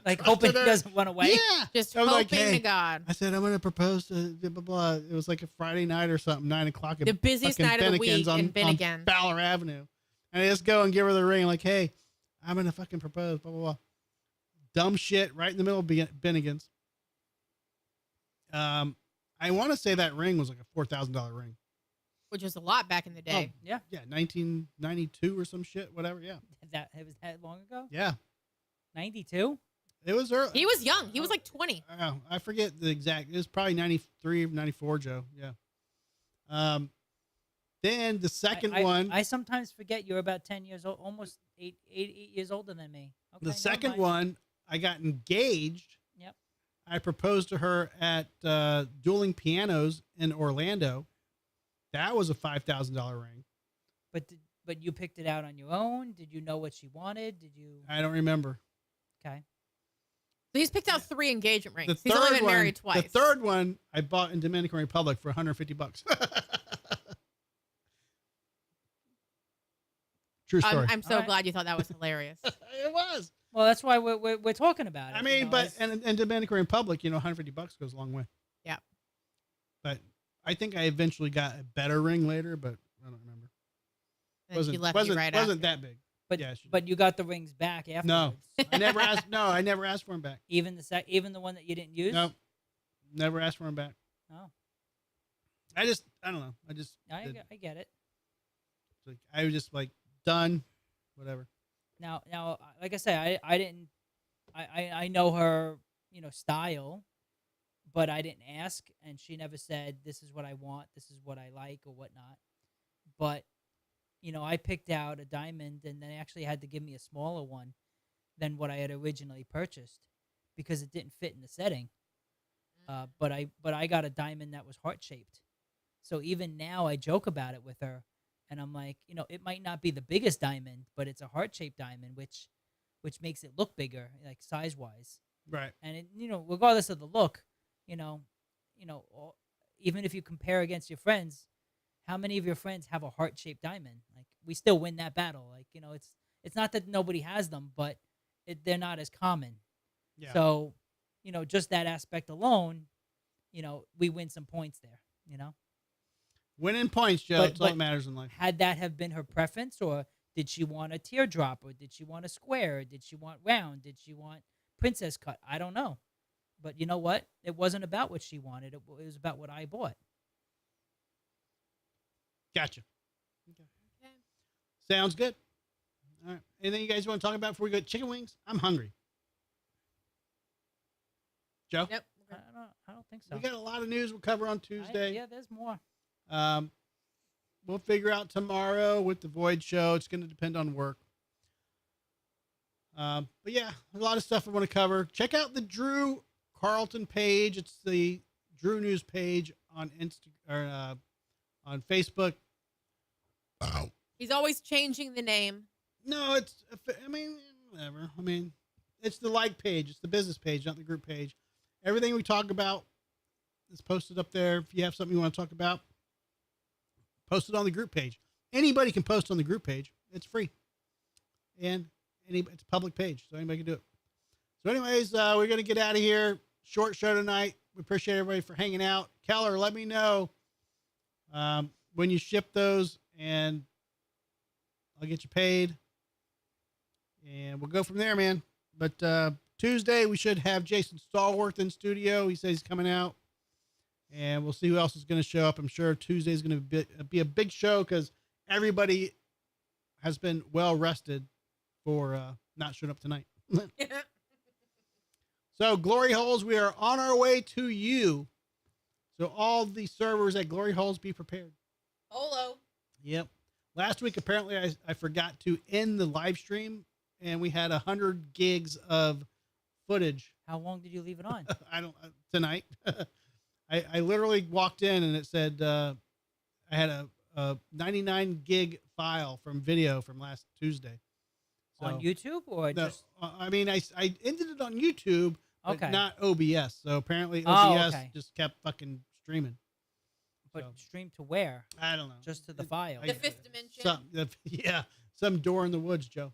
like hoping he doesn't run away. Yeah, Just I was hoping like, hey, to God. I said I'm going to propose to blah, blah blah. It was like a Friday night or something, 9 o'clock. The busiest night of the week in Bennigan. on Fowler Avenue, and I just go and give her the ring, like, hey, I'm going to fucking propose. Blah blah blah. Dumb shit, right in the middle of Bennigan's. I want to say that ring was like a $4,000 ring. Which was a lot back in the day. Yeah. Yeah, 1992 or some shit, whatever. Yeah. It was that long ago? Yeah. 92? It was early. He was young. He was like 20. I forget the exact. It was probably 93 or 94, Joe. Yeah. Then the second one. I sometimes forget you're about 10 years old, almost 8 years older than me. Okay, The second one, I got engaged. Yep. I proposed to her at Dueling Pianos in Orlando. That was a $5,000 ring. But you picked it out on your own? Did you know what she wanted? Did you? I don't remember. Okay. So he's picked out 3 engagement rings. The He's only third been one, married twice. The third one I bought in Dominican Republic for $150. True story. I'm so glad you thought that was hilarious. It was. Well, that's why we're talking about it. I mean, but in Dominican Republic, $150 goes a long way. Yeah. But I think I eventually got a better ring later, but I don't remember. And she left you right wasn't after. that big. But yeah, but you got the rings back afterwards. No, I never asked. No, I never asked for them back. Even the one that you didn't use. No, never asked for them back. Oh. I don't know. I get it. Like, I was just like done, whatever. Now, like I say, I didn't. I know her, style, but I didn't ask, and she never said this is what I want, this is what I like, or whatnot. But I picked out a diamond, and they actually had to give me a smaller one than what I had originally purchased because it didn't fit in the setting. But I got a diamond that was heart shaped. So even now I joke about it with her, and I'm like, it might not be the biggest diamond, but it's a heart shaped diamond, which makes it look bigger, like size wise. Right. And it, regardless of the look, even if you compare against your friends, how many of your friends have a heart shaped diamond? Like, we still win that battle. Like, it's not that nobody has them, but they're not as common. Yeah. So, just that aspect alone, we win some points there, Winning points, Joe. That's all that matters in life. Had that have been her preference, or did she want a teardrop, or did she want a square, or did she want round, did she want princess cut? I don't know. But you know what? It wasn't about what she wanted. It was about what I bought. Gotcha. Okay. Sounds good. All right. Anything you guys want to talk about before we go? Chicken wings? I'm hungry. Joe? Nope. I don't think so. We got a lot of news we'll cover on Tuesday. Yeah, there's more. We'll figure out tomorrow with the Void show. It's going to depend on work. But yeah, a lot of stuff I want to cover. Check out the Drew Carlton page. It's the Drew News page on on Facebook. Wow. He's always changing the name. No, whatever. It's the like page. It's the business page, not the group page. Everything we talk about is posted up there. If you have something you want to talk about, post it on the group page. Anybody can post on the group page. It's free. And it's a public page, so anybody can do it. So anyways, we're going to get out of here. Short show tonight. We appreciate everybody for hanging out. Keller, let me know when you ship those, and I'll get you paid. And we'll go from there, man. But Tuesday, we should have Jason Stallworth in studio. He says he's coming out. And we'll see who else is going to show up. I'm sure Tuesday is going to be a big show because everybody has been well rested for not showing up tonight. So, Glory Holes, we are on our way to you. So all the servers at Glory Holes, be prepared. Polo. Yep. Last week, apparently, I forgot to end the live stream, and we had 100 gigs of footage. How long did you leave it on? I don't tonight. I literally walked in and it said I had a 99 gig file from video from last Tuesday. So, On YouTube or no, just? I mean, I ended it on YouTube, but Okay. not OBS. So apparently Oh, OBS okay. just kept fucking streaming. But So, stream to where? I don't know. Just to the file. The fifth dimension. Some door in the woods, Joe.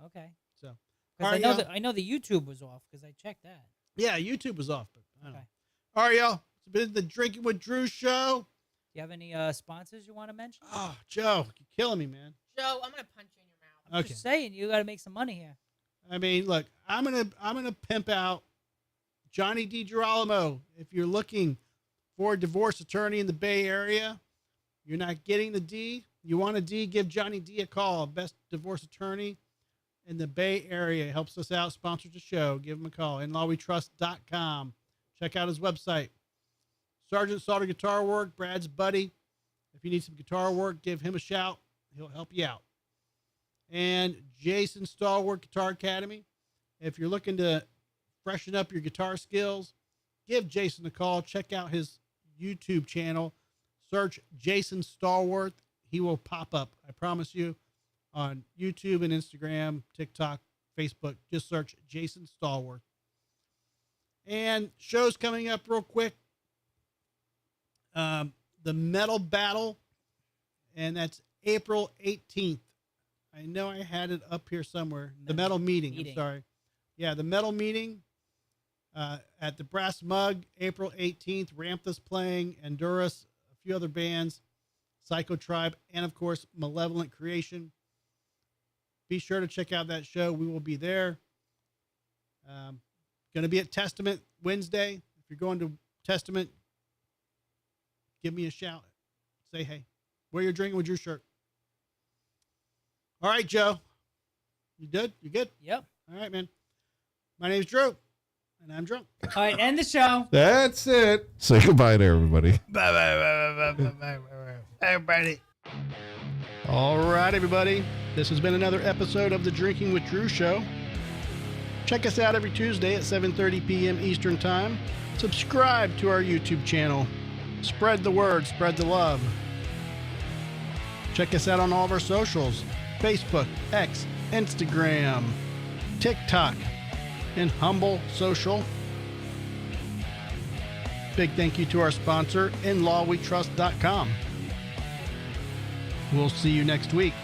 Okay. So, Because All right, y'all. I know the YouTube was off because I checked that. Yeah, YouTube was off, but I don't Okay. know. All right, y'all. It's been the Drinking with Drew show. Do you have any sponsors you want to mention? Oh, Joe, you're killing me, man. Joe, I'm gonna punch you in your mouth. I'm Okay. just saying, you got to make some money here. I mean, look, I'm gonna pimp out Johnny DiGirolamo. If you're looking for a divorce attorney in the Bay Area, you're not getting the D. You want a D? Give Johnny D a call. Best divorce attorney in the Bay Area. Helps us out. Sponsors the show. Give him a call. InLawWeTrust.com. Check out his website. Sergeant Salter Guitar Work, Brad's buddy. If you need some guitar work, give him a shout. He'll help you out. And Jason Stallworth Guitar Academy. If you're looking to freshen up your guitar skills, give Jason a call. Check out his YouTube channel. Search Jason Stallworth. He will pop up, I promise you, on YouTube and Instagram, TikTok, Facebook. Just search Jason Stallworth. And shows coming up real quick. The Metal Battle, and that's April 18th. I know I had it up here somewhere. The Metal Meeting. I'm sorry. Yeah, the Metal Meeting at the Brass Mug, April 18th. Ramthus playing, Endurus, a few other bands, Psycho Tribe, and of course, Malevolent Creation. Be sure to check out that show. We will be there. Going to be at Testament Wednesday. If you're going to Testament, give me a shout. Say hey. Wear your Drinking with Drew shirt. All right, Joe. You good? You good? Yep. All right, man. My name's Drew, and I'm drunk. All right, end the show. That's it. Say goodbye to everybody. Bye, everybody. All right, everybody. This has been another episode of the Drinking with Drew show. Check us out every Tuesday at 7:30 p.m. Eastern Time. Subscribe to our YouTube channel. Spread the word, spread the love. Check us out on all of our socials: Facebook, X, Instagram, TikTok, and Humble Social. Big thank you to our sponsor, InLawWeTrust.com. We'll see you next week.